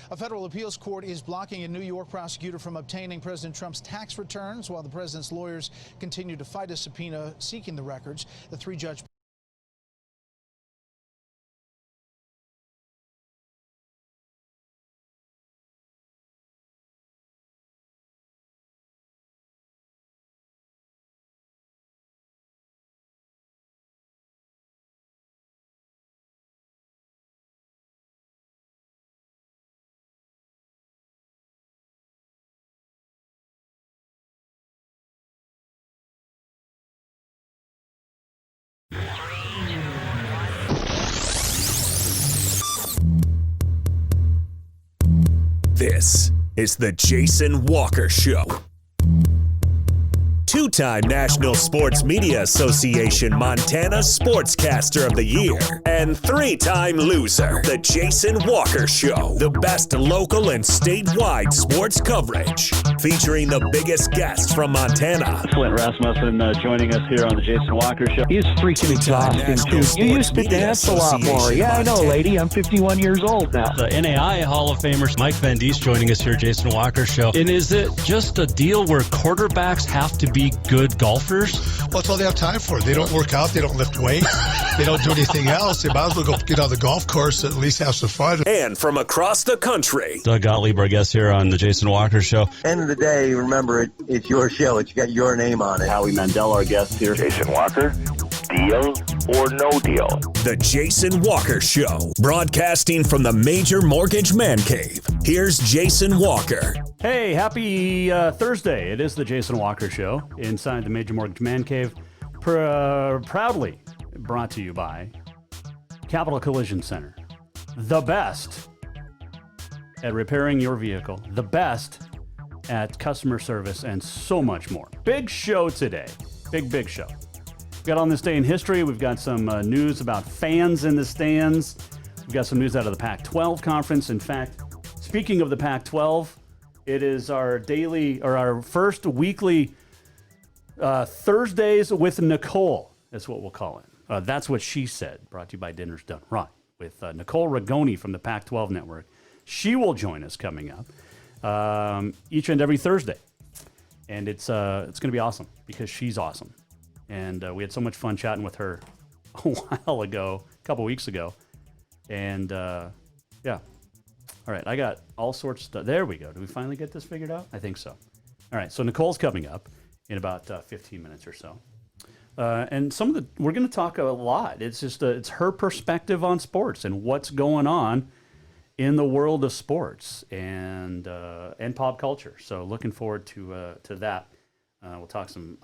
A federal appeals court is blocking a New York prosecutor from obtaining President Trump's tax returns while the president's lawyers continue to fight a subpoena seeking the records. The three-judge This is the Jason Walker Show. Two-time National Sports Media Association Montana Sportscaster of the Year and three-time loser, the Jason Walker Show. The best local and statewide sports coverage, featuring the biggest guests from Montana. Flint Rasmussen joining us here on the Jason Walker Show. He's freaking exhausting too. You used to dance a lot more. Yeah, I know, lady. I'm 51 years old now. The NAI Hall of Famer Mike Van Diest joining us here, Jason Walker Show. And is it just a deal where quarterbacks have to be good golfers? Well, that's all they have time for. They don't work out. They don't lift weights. They don't do anything else. They might as well go get on the golf course and at least have some fun. And from across the country, Doug Gottlieb, our guest here on the Jason Walker Show. End of the day, remember, it's your show. It's got your name on it. Howie Mandel, our guest here. Jason Walker, deal or no deal? The Jason Walker Show, broadcasting from the Major Mortgage Man Cave. Here's Jason Walker. Hey, happy Thursday. It is the Jason Walker Show inside the Major Mortgage Man Cave, proudly brought to you by Capital Collision Center. The best at repairing your vehicle, the best at customer service, and so much more. Big show today. Big show. We've got on this day in history, we've got some news about fans in the stands. We've got some news out of the Pac-12 conference. In fact, speaking of the Pac-12, it is our daily, or our first weekly Thursdays with Nicole. That's what we'll call it. That's what she said. Brought to you by Dinner's Done Right with Nicole Rigoni from the Pac-12 Network. She will join us coming up each and every Thursday, and it's going to be awesome because she's awesome. And we had so much fun chatting with her a while ago, a couple weeks ago, and yeah. All right, I got all sorts of stuff. There we go. Do we finally get this figured out? I think so. All right, so Nicole's coming up in about 15 minutes or so. And we're going to talk a lot. It's just, it's her perspective on sports and what's going on in the world of sports and pop culture. So looking forward to that. We'll talk some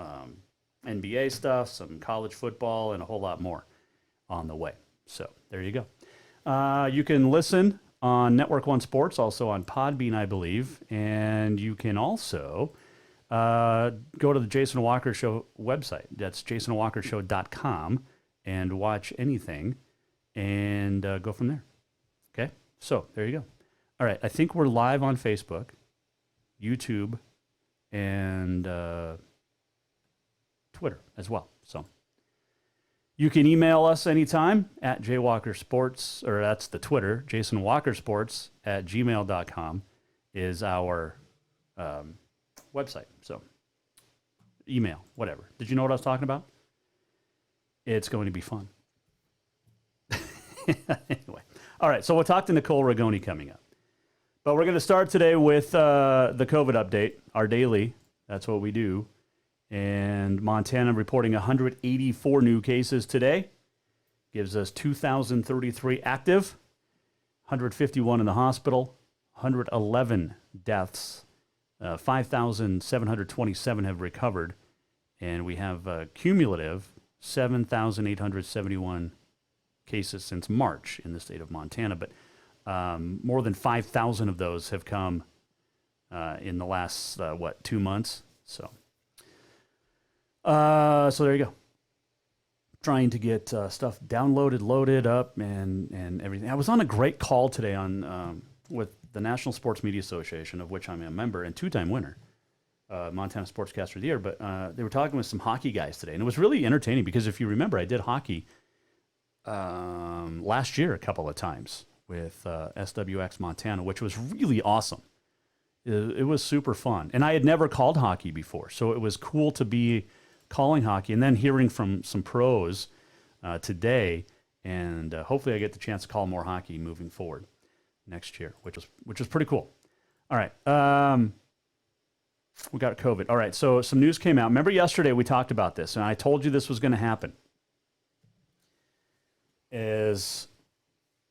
NBA stuff, some college football, and a whole lot more on the way. So there you go. You can listen on Network One Sports, also on Podbean, I believe. And you can also go to the Jason Walker Show website. That's jasonwalkershow.com and watch anything and go from there. Okay? So there you go. All right. I think we're live on Facebook, YouTube, and Twitter as well. So you can email us anytime at jwalkersports, or that's the Twitter, jasonwalkersports@gmail.com is our website. So email, whatever. Did you know what I was talking about? It's going to be fun. Anyway. All right, so we'll talk to Nicole Rigoni coming up. But we're going to start today with the COVID update, our daily. That's what we do. And Montana reporting 184 new cases today. Gives us 2,033 active, 151 in the hospital, 111 deaths. 5,727 have recovered. And we have cumulative 7,871 cases since March in the state of Montana. But more than 5,000 of those have come in the last, 2 months? So there you go. Trying to get stuff downloaded, loaded up, and everything. I was on a great call today on with the National Sports Media Association, of which I'm a member and two-time winner, Montana Sportscaster of the Year. But they were talking with some hockey guys today, and it was really entertaining because if you remember, I did hockey last year a couple of times with SWX Montana, which was really awesome. It was super fun. And I had never called hockey before, so it was cool to be calling hockey and then hearing from some pros today. And hopefully I get the chance to call more hockey moving forward next year, which was pretty cool. All right. We got COVID. All right, so some news came out. Remember yesterday we talked about this, and I told you this was going to happen. Is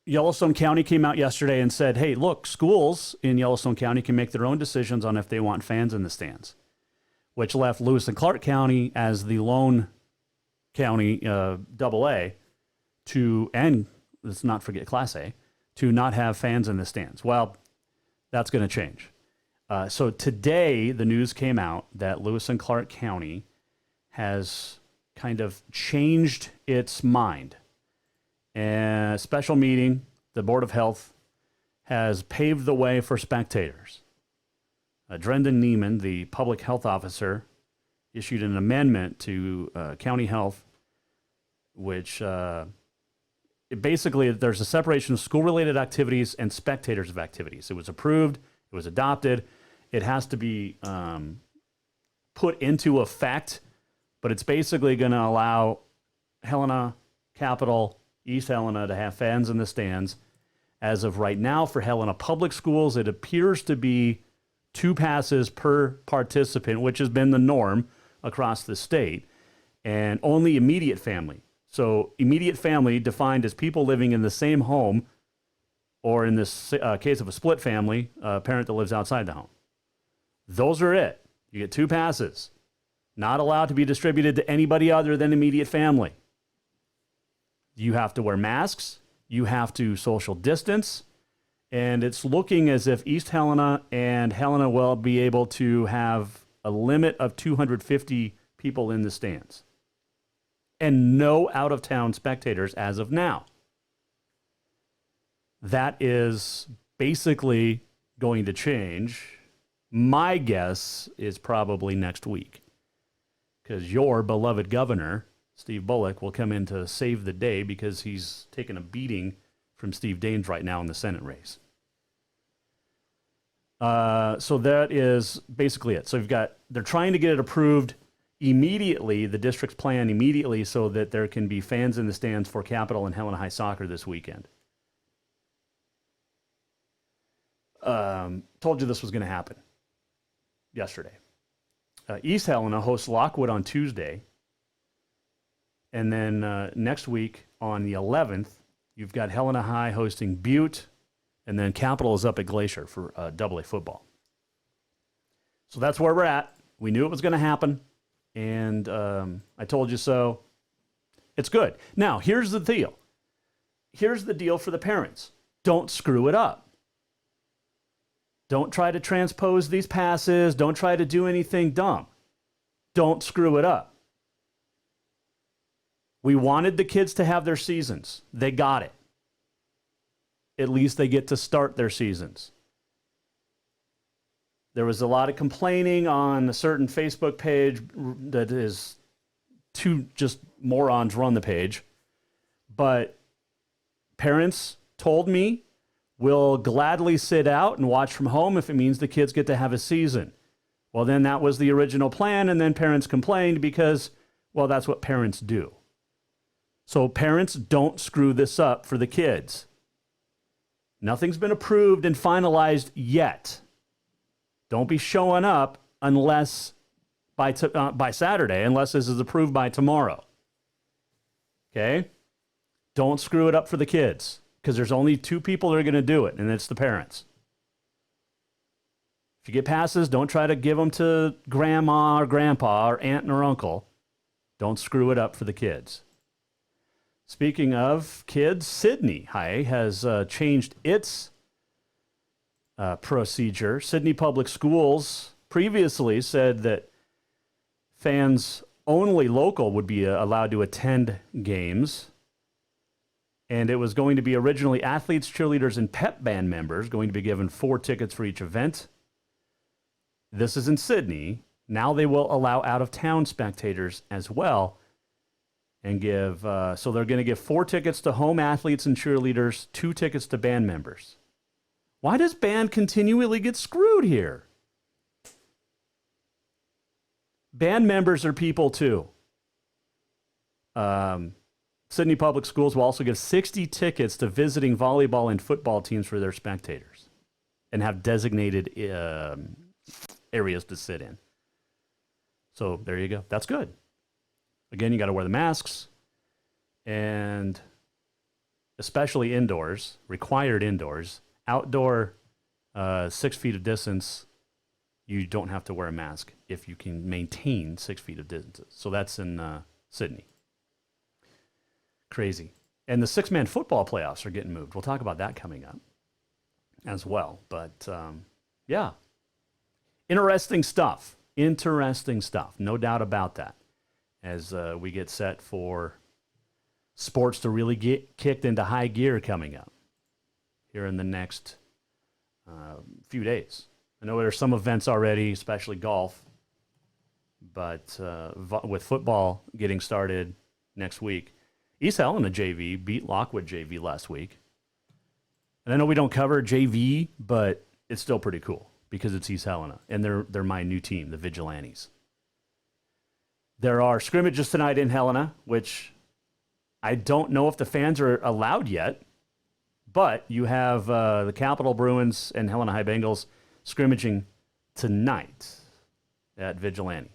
Yellowstone County came out yesterday and said, hey, look, schools in Yellowstone County can make their own decisions on if they want fans in the stands, which left Lewis and Clark County as the lone county, AA, and let's not forget Class A, to not have fans in the stands. Well, that's going to change. So today, the news came out that Lewis and Clark County has kind of changed its mind. And a special meeting, the Board of Health has paved the way for spectators. Drendon Neiman, the public health officer, issued an amendment to county health, which basically there's a separation of school-related activities and spectators of activities. It was approved. It was adopted. It has to be put into effect, but it's basically going to allow Helena, Capital, East Helena to have fans in the stands. As of right now, for Helena Public Schools, it appears to be 2 passes per participant, which has been the norm across the state, and only immediate family. So immediate family defined as people living in the same home, or in this case of a split family, a parent that lives outside the home. Those are it. You get 2 passes. Not allowed to be distributed to anybody other than immediate family. You have to wear masks. You have to social distance. And it's looking as if East Helena and Helena will be able to have a limit of 250 people in the stands. And no out-of-town spectators as of now. That is basically going to change. My guess is probably next week, because your beloved governor, Steve Bullock, will come in to save the day because he's taking a beating from Steve Daines right now in the Senate race. So that is basically it. So they're trying to get it approved immediately, the district's plan immediately, so that there can be fans in the stands for Capital and Helena High soccer this weekend. Told you this was going to happen yesterday. East Helena hosts Lockwood on Tuesday. And then next week on the 11th, you've got Helena High hosting Butte. And then Capital is up at Glacier for AA football. So that's where we're at. We knew it was going to happen. And I told you so. It's good. Now, here's the deal. Here's the deal for the parents. Don't screw it up. Don't try to transpose these passes. Don't try to do anything dumb. Don't screw it up. We wanted the kids to have their seasons. They got it. At least they get to start their seasons. There was a lot of complaining on a certain Facebook page that is 2 just morons run the page. But parents told me, we'll gladly sit out and watch from home if it means the kids get to have a season. Well, then that was the original plan, and then parents complained because, well, that's what parents do. So parents, don't screw this up for the kids. Nothing's been approved and finalized yet. Don't be showing up unless by Saturday, unless this is approved by tomorrow. Okay? Don't screw it up for the kids, because there's only 2 people that are going to do it, and it's the parents. If you get passes, don't try to give them to grandma or grandpa or aunt or uncle. Don't screw it up for the kids. Speaking of kids, Sydney High has changed its procedure. Sydney Public Schools previously said that fans only local would be allowed to attend games. And it was going to be originally athletes, cheerleaders, and pep band members going to be given 4 tickets for each event. This is in Sydney. Now they will allow out-of-town spectators as well. and give, so they're going to give 4 tickets to home athletes and cheerleaders, 2 tickets to band members. Why does band continually get screwed here? Band members are people too. Sydney Public Schools will also give 60 tickets to visiting volleyball and football teams for their spectators and have designated areas to sit in. So there you go. That's good. Again, you got to wear the masks, and especially indoors, required indoors. Outdoor, 6 feet of distance, you don't have to wear a mask if you can maintain 6 feet of distance. So that's in Sydney. Crazy. And the 6-man football playoffs are getting moved. We'll talk about that coming up as well. But, yeah, interesting stuff. Interesting stuff. No doubt about that. As we get set for sports to really get kicked into high gear coming up here in the next few days. I know there's some events already, especially golf, but with football getting started next week, East Helena JV beat Lockwood JV last week. And I know we don't cover JV, but it's still pretty cool because it's East Helena, and they're my new team, the Vigilantes. There are scrimmages tonight in Helena, which I don't know if the fans are allowed yet, but you have the Capital Bruins and Helena High Bengals scrimmaging tonight at Vigilante.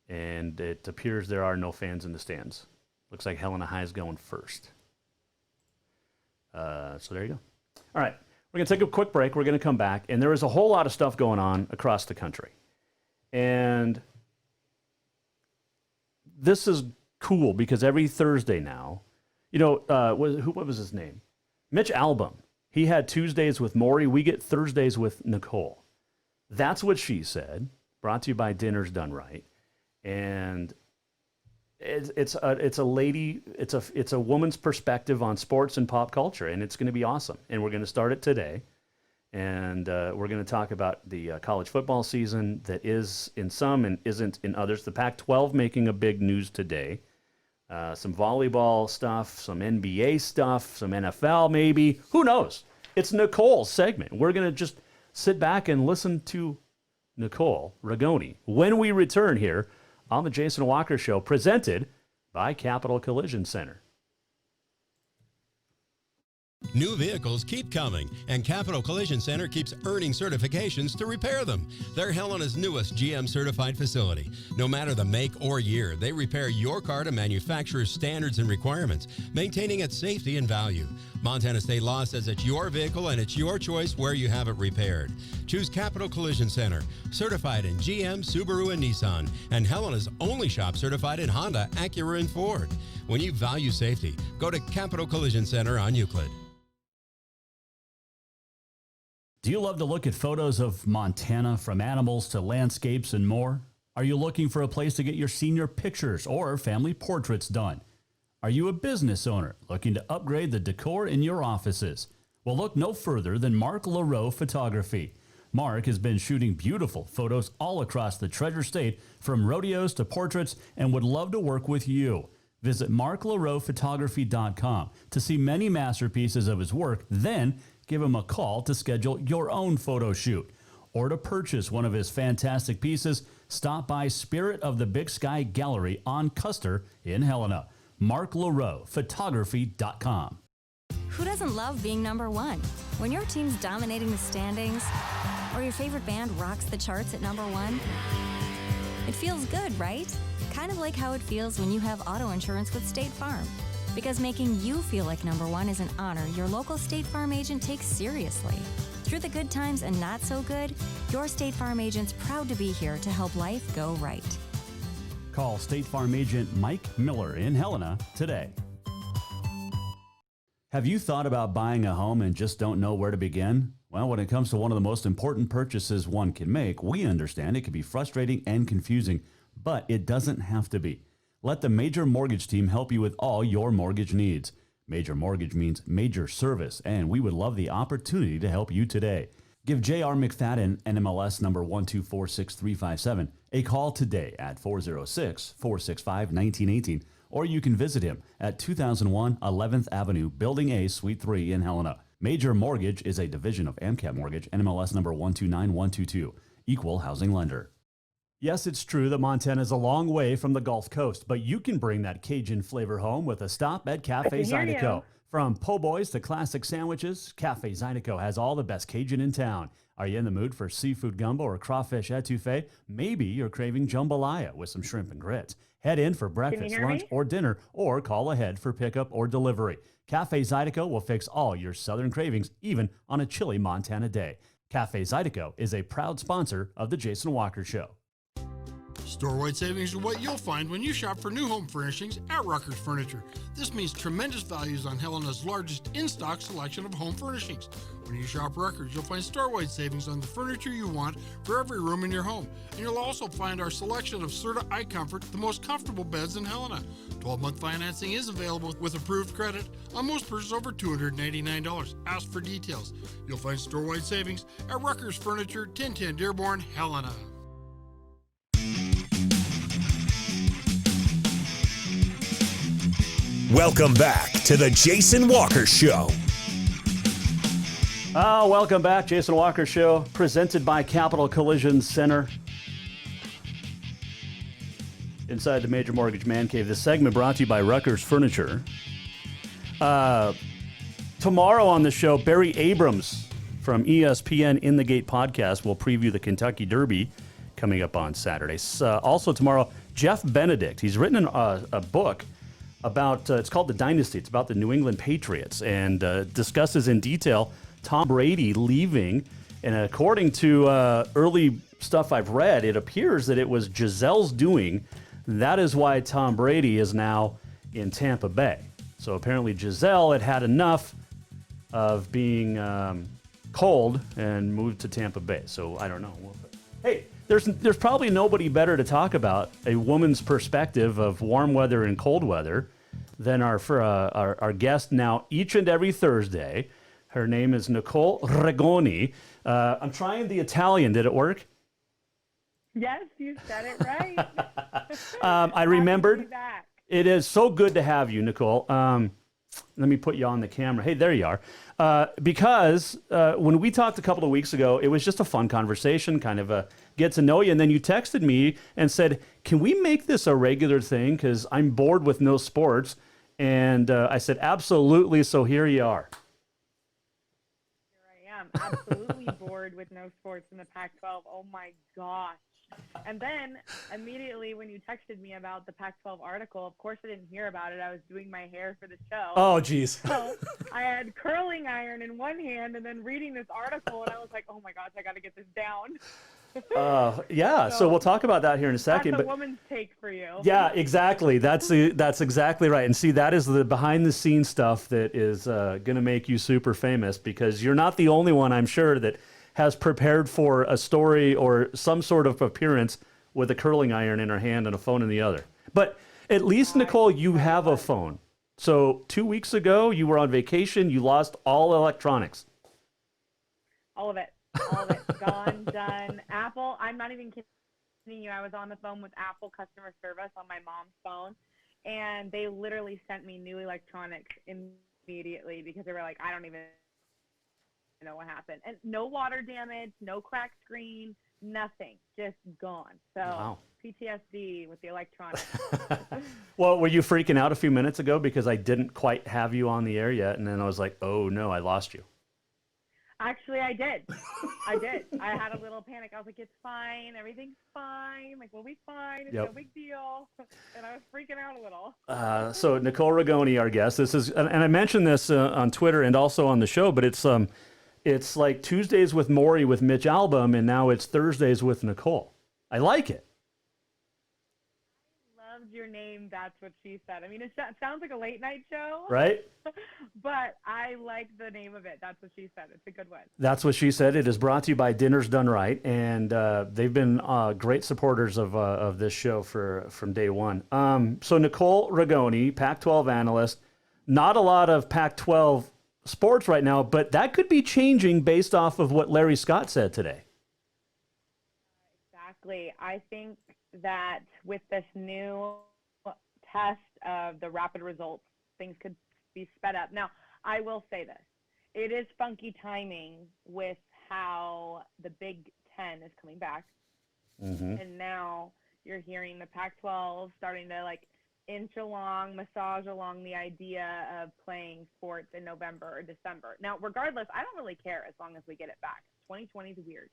And it appears there are no fans in the stands. Looks like Helena High is going first. So there you go. All right, we're going to take a quick break. We're going to come back, and there is a whole lot of stuff going on across the country. And this is cool because every Thursday now, you know, what was his name? Mitch Albom. He had Tuesdays with Maury. We get Thursdays with Nicole. That's what she said. Brought to you by Dinner's Done Right. And it's a woman's perspective on sports and pop culture, and it's going to be awesome. And we're going to start it today. And we're going to talk about the college football season that is in some and isn't in others. The Pac-12 making a big news today. Some volleyball stuff, some NBA stuff, some NFL maybe. Who knows? It's Nicole's segment. We're going to just sit back and listen to Nicole Rigoni when we return here on the Jason Walker Show, presented by Capital Collision Center. New vehicles keep coming, and Capital Collision Center keeps earning certifications to repair them. They're Helena's newest GM-certified facility. No matter the make or year, they repair your car to manufacturer's standards and requirements, maintaining its safety and value. Montana state law says it's your vehicle and it's your choice where you have it repaired. Choose Capital Collision Center, certified in GM, Subaru, and Nissan, and Helena's only shop certified in Honda, Acura, and Ford. When you value safety, go to Capital Collision Center on Euclid. Do you love to look at photos of Montana, from animals to landscapes and more? Are you looking for a place to get your senior pictures or family portraits done? Are you a business owner looking to upgrade the decor in your offices? Well, look no further than Mark LaRoe Photography. Mark has been shooting beautiful photos all across the Treasure State, from rodeos to portraits, and would love to work with you. Visit marklaroephotography.com to see many masterpieces of his work, then give him a call to schedule your own photo shoot. Or to purchase one of his fantastic pieces, stop by Spirit of the Big Sky Gallery on Custer in Helena. marklaroephotography.com. Who doesn't love being number one? When your team's dominating the standings, or your favorite band rocks the charts at number one, it feels good, right? Kind of like how it feels when you have auto insurance with State Farm. Because making you feel like number one is an honor your local State Farm agent takes seriously. Through the good times and not so good, your State Farm agent's proud to be here to help life go right. Call State Farm agent Mike Miller in Helena today. Have you thought about buying a home and just don't know where to begin? Well, when it comes to one of the most important purchases one can make, we understand it can be frustrating and confusing, but it doesn't have to be. Let the Major Mortgage team help you with all your mortgage needs. Major Mortgage means major service, and we would love the opportunity to help you today. Give J.R. McFadden, NMLS number 1246357, A call today at 406-465-1918, or you can visit him at 2001 11th Avenue, Building A, Suite 3 in Helena. Major Mortgage is a division of AMCAP Mortgage, NMLS number 129122, equal housing lender. Yes, it's true that Montana is a long way from the Gulf Coast, but you can bring that Cajun flavor home with a stop at Cafe Zydeco. From po' boys to classic sandwiches, Cafe Zydeco has all the best Cajun in town. Are you in the mood for seafood gumbo or crawfish etouffee? Maybe you're craving jambalaya with some shrimp and grits. Head in for breakfast, lunch, or dinner, or call ahead for pickup or delivery. Cafe Zydeco will fix all your southern cravings, even on a chilly Montana day. Cafe Zydeco is a proud sponsor of The Jason Walker Show. Store-wide savings are what you'll find when you shop for new home furnishings at Rucker's Furniture. This means tremendous values on Helena's largest in-stock selection of home furnishings. When you shop Rucker's, you'll find store-wide savings on the furniture you want for every room in your home. And you'll also find our selection of Serta iComfort, the most comfortable beds in Helena. 12-month financing is available with approved credit on most purchases over $299. Ask for details. You'll find store-wide savings at Rucker's Furniture, 1010 Dearborn, Helena. Welcome back to the Jason Walker Show. Welcome back, Jason Walker Show, presented by Capital Collision Center. Inside the Major Mortgage Man Cave. This segment brought to you by Rucker's Furniture. Tomorrow on the show, Barry Abrams from ESPN In the Gate podcast will preview the Kentucky Derby coming up on Saturday. Also tomorrow, Jeff Benedict. He's written a book about, it's called The Dynasty. It's about the New England Patriots and discusses in detail Tom Brady leaving. And according to early stuff I've read, it appears that it was Gisele's doing. That is why Tom Brady is now in Tampa Bay. So apparently Gisele had enough of being cold and moved to Tampa Bay. So I don't know. Hey, there's probably nobody better to talk about a woman's perspective of warm weather and cold weather than our guest now each and every Thursday. Her name is Nicole Rigoni. I'm trying the Italian. Did it work? Yes, you said it right. I remembered. It is so good to have you, Nicole. Let me put you on the camera. Hey, there you are. Because when we talked a couple of weeks ago, it was just a fun conversation, kind of a get to know you. And then you texted me and said, can we make this a regular thing? Because I'm bored with no sports. And I said, absolutely. So here you are. Here I am. Absolutely bored with no sports in the Pac-12. Oh, my gosh. And then immediately when you texted me about the Pac-12 article, of course I didn't hear about it. I was doing my hair for the show. Oh, geez. So I had curling iron in one hand and then reading this article, and I was like, oh, my gosh, I got to get this down. Yeah, so we'll talk about that here in a second. That's a woman's take for you. Yeah, exactly. That's exactly right. And see, that is the behind-the-scenes stuff that is going to make you super famous, because you're not the only one, I'm sure, that has prepared for a story or some sort of appearance with a curling iron in her hand and a phone in the other. But at least, Nicole, you have a phone. So 2 weeks ago, you were on vacation. You lost all electronics. All of it. All of it. Gone, done. Apple, I'm not even kidding you. I was on the phone with Apple customer service on my mom's phone, and they literally sent me new electronics immediately because they were like, I don't even know what happened. And no water damage, no cracked screen, nothing, just gone. So wow. PTSD with the electronics. Well, were you freaking out a few minutes ago because I didn't quite have you on the air yet, and then I was like, oh no, I lost you? Actually, I did. I had a little panic. I was like, it's fine, everything's fine, like, we'll be fine, it's no big deal. And I was freaking out a little. So Nicole Rigoni, our guest, this is, and I mentioned this on Twitter and also on the show, but it's like Tuesdays with Maury with Mitch Albom, and now it's Thursdays with Nicole. I like it. I loved your name, That's What She Said. I mean, it sounds like a late night show. Right? But I like the name of it, That's What She Said. It's a good one. That's What She Said. It is brought to you by Dinner's Done Right, and they've been great supporters of this show from day one. So Nicole Rigoni, Pac-12 analyst, not a lot of Pac-12 sports right now, but that could be changing based off of what Larry Scott said today. Exactly. I think that with this new test of the rapid results, things could be sped up. Now, I will say this. It is funky timing with how the Big Ten is coming back. Mm-hmm. And now you're hearing the Pac-12 starting to like massage along the idea of playing sports in November or December. Now, regardless, I don't really care as long as we get it back. 2020 is weird.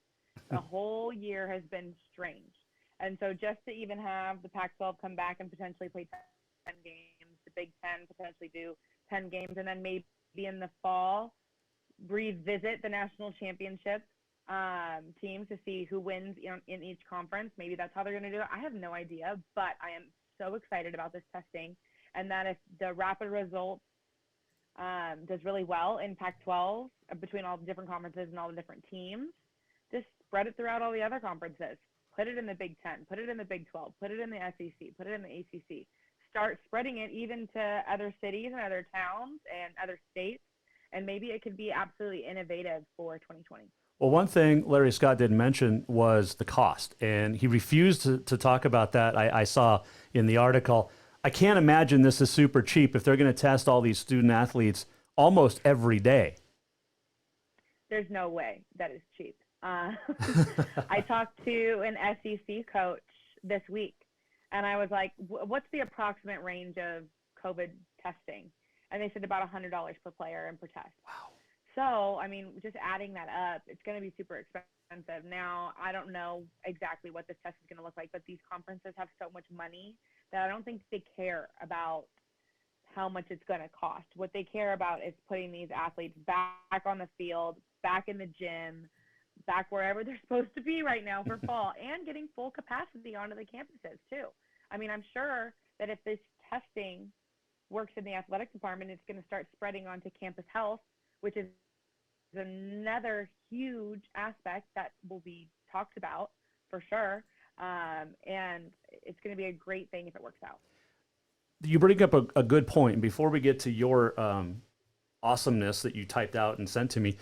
The whole year has been strange. And so just to even have the Pac-12 come back and potentially play 10 games, the Big Ten potentially do 10 games, and then maybe in the fall revisit the national championship teams to see who wins in each conference. Maybe that's how they're going to do it. I have no idea, but I am so excited about this testing, and that if the rapid results does really well in Pac-12 between all the different conferences and all the different teams, just spread it throughout all the other conferences. Put it in the Big Ten, put it in the Big 12, put it in the SEC, put it in the ACC. Start spreading it even to other cities and other towns and other states, and maybe it could be absolutely innovative for 2020. Well, one thing Larry Scott didn't mention was the cost, and he refused to talk about that. I saw in the article. I can't imagine this is super cheap if they're going to test all these student athletes almost every day. There's no way that is cheap. I talked to an SEC coach this week, and I was like, what's the approximate range of COVID testing? And they said about $100 per player and per test. Wow. So, I mean, just adding that up, it's going to be super expensive. Now, I don't know exactly what this test is going to look like, but these conferences have so much money that I don't think they care about how much it's going to cost. What they care about is putting these athletes back on the field, back in the gym, back wherever they're supposed to be right now for fall, and getting full capacity onto the campuses too. I mean, I'm sure that if this testing works in the athletic department, it's going to start spreading onto campus health, which is another huge aspect that will be talked about for sure. And it's going to be a great thing if it works out. You bring up a good point. And before we get to your awesomeness that you typed out and sent to me,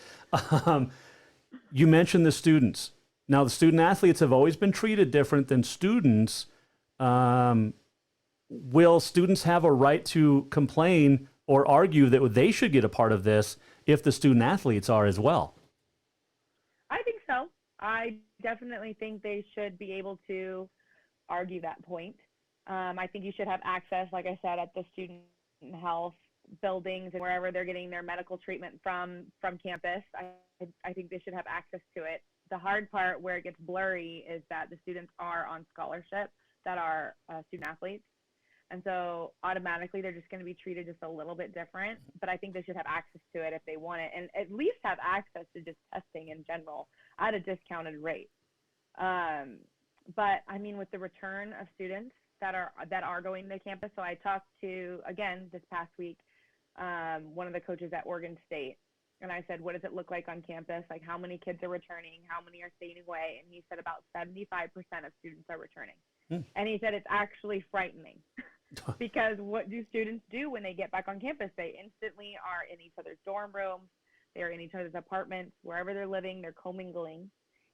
you mentioned the students. Now, the student athletes have always been treated different than students. Will students have a right to complain or argue that they should get a part of this if the student athletes are as well? I think so. I definitely think they should be able to argue that point. I think you should have access, like I said, at the student health buildings and wherever they're getting their medical treatment from campus. I think they should have access to it. The hard part where it gets blurry is that the students are on scholarship that are student athletes. And so automatically they're just going to be treated just a little bit different, but I think they should have access to it if they want it, and at least have access to just testing in general at a discounted rate. But I mean, with the return of students that are going to campus, so I talked to, again, this past week, one of the coaches at Oregon State, and I said, what does it look like on campus? Like, how many kids are returning? How many are staying away? And he said about 75% of students are returning. And he said it's actually frightening. Because what do students do when they get back on campus? They instantly are in each other's dorm rooms, they're in each other's apartments, wherever they're living, they're commingling.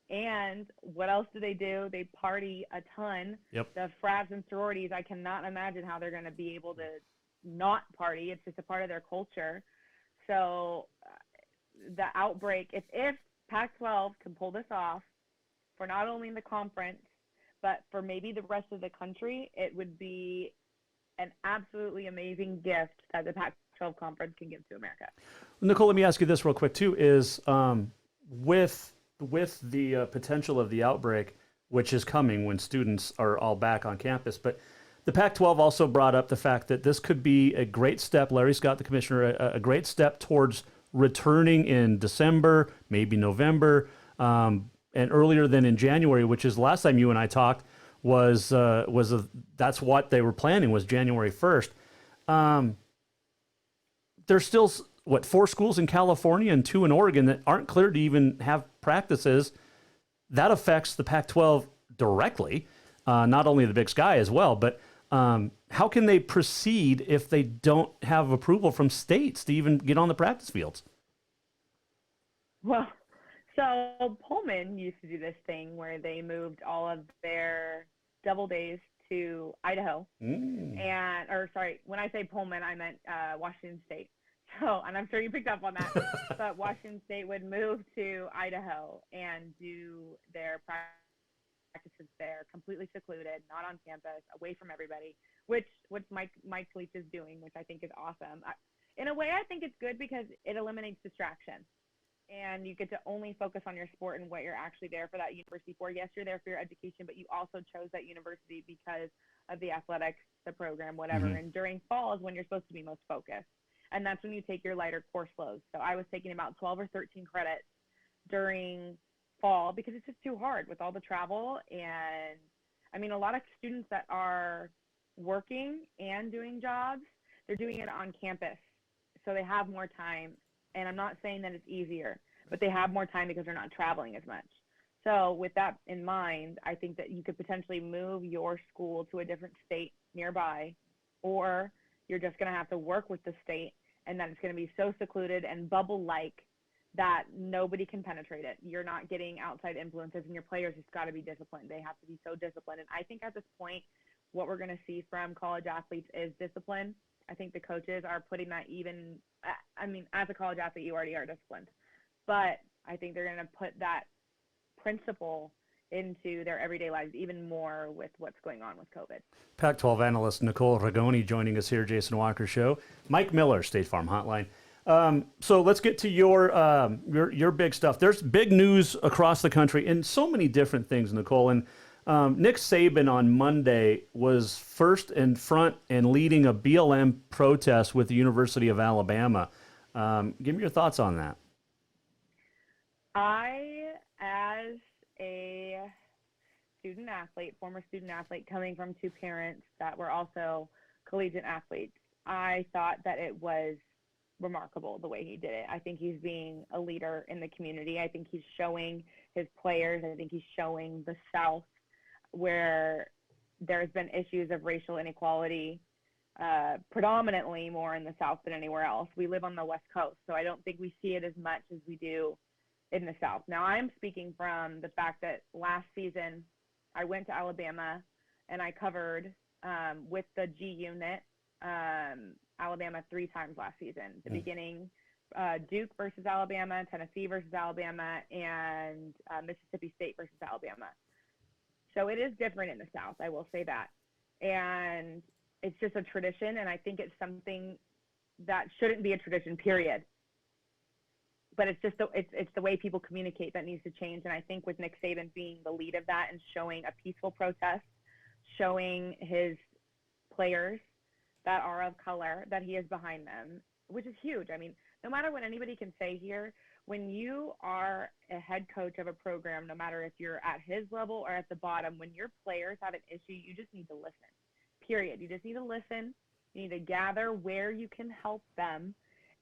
And what else do? They party a ton. Yep. The frats and sororities, I cannot imagine how they're going to be able to not party. It's just a part of their culture. So the outbreak, if Pac-12 can pull this off for not only the conference, but for maybe the rest of the country, it would be an absolutely amazing gift that the Pac-12 conference can give to America. Nicole, let me ask you this real quick too, is with the potential of the outbreak, which is coming when students are all back on campus, but the Pac-12 also brought up the fact that this could be a great step, Larry Scott, the commissioner, a great step towards returning in December, maybe November, and earlier than in January, which is the last time you and I talked, that's what they were planning, was January 1st. There's still, 4 schools in California and 2 in Oregon that aren't cleared to even have practices. That affects the Pac-12 directly, not only the Big Sky as well, but how can they proceed if they don't have approval from states to even get on the practice fields? Well, so Pullman used to do this thing where they moved all of their double days to Idaho. When I say Pullman, I meant Washington State. So, and I'm sure you picked up on that, but Washington State would move to Idaho and do their practices there, completely secluded, not on campus, away from everybody, which Mike Leach is doing, which I think is awesome. In a way, I think it's good because it eliminates distraction. And you get to only focus on your sport and what you're actually there for that university for. Yes, you're there for your education, but you also chose that university because of the athletics, the program, whatever. And during fall is when you're supposed to be most focused. And that's when you take your lighter course loads. So I was taking about 12 or 13 credits during fall because it's just too hard with all the travel. And I mean, a lot of students that are working and doing jobs, they're doing it on campus. So they have more time. And I'm not saying that it's easier, but they have more time because they're not traveling as much. So with that in mind, I think that you could potentially move your school to a different state nearby, or you're just going to have to work with the state, and then it's going to be so secluded and bubble-like that nobody can penetrate it. You're not getting outside influences, and your players just got to be disciplined. They have to be so disciplined. And I think at this point, what we're going to see from college athletes is discipline. I think the coaches are putting that as a college athlete, you already are disciplined. But I think they're going to put that principle into their everyday lives even more with what's going on with COVID. Pac-12 analyst Nicole Rigoni joining us here, Jason Walker Show. Mike Miller, State Farm Hotline. So let's get to your big stuff. There's big news across the country in so many different things, Nicole. And Nick Saban on Monday was first in front and leading a BLM protest with the University of Alabama. Give me your thoughts on that. I, as a former student athlete, coming from two parents that were also collegiate athletes, I thought that it was remarkable the way he did it. I think he's being a leader in the community. I think he's showing his players. I think he's showing the South where there's been issues of racial inequality, predominantly more in the South than anywhere else. We live on the West Coast, so I don't think we see it as much as we do in the South. Now, I'm speaking from the fact that last season I went to Alabama and I covered with the G unit Alabama 3 times last season. The beginning, Duke versus Alabama, Tennessee versus Alabama, and Mississippi State versus Alabama. So it is different in the South, I will say that. And it's just a tradition, and I think it's something that shouldn't be a tradition, period. But it's just it's the way people communicate that needs to change. And I think with Nick Saban being the lead of that and showing a peaceful protest, showing his players that are of color, that he is behind them, which is huge. I mean, no matter what anybody can say here, when you are a head coach of a program, no matter if you're at his level or at the bottom, when your players have an issue, you just need to listen, period. You just need to listen. You need to gather where you can help them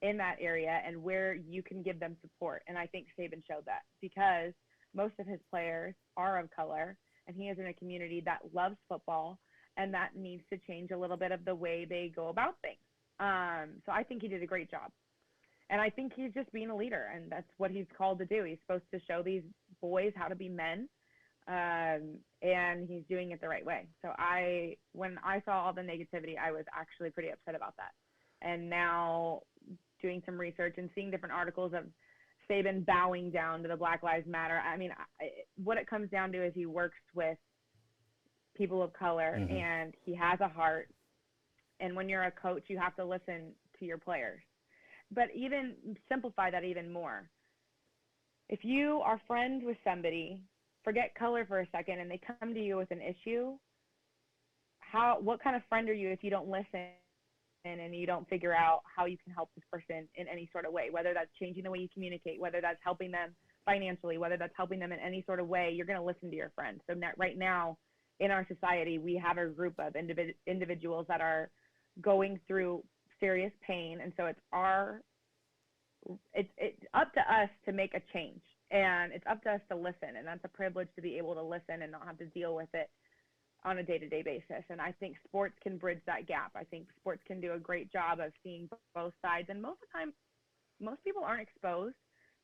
in that area and where you can give them support. And I think Saban showed that because most of his players are of color, and he is in a community that loves football, and that needs to change a little bit of the way they go about things. So I think he did a great job. And I think he's just being a leader, and that's what he's called to do. He's supposed to show these boys how to be men, and he's doing it the right way. So when I saw all the negativity, I was actually pretty upset about that. And now doing some research and seeing different articles of Saban bowing down to the Black Lives Matter, I mean, what it comes down to is he works with people of color, and he has a heart. And when you're a coach, you have to listen to your players. But even simplify that even more. If you are friends with somebody, forget color for a second, and they come to you with an issue, what kind of friend are you if you don't listen and you don't figure out how you can help this person in any sort of way, whether that's changing the way you communicate, whether that's helping them financially, whether that's helping them in any sort of way, you're going to listen to your friends. So right now in our society, we have a group of individuals that are going through serious pain, and so it's up to us to make a change, and it's up to us to listen, and that's a privilege to be able to listen and not have to deal with it on a day-to-day basis. And I think sports can bridge that gap. I think sports can do a great job of seeing both sides, and most of the time, most people aren't exposed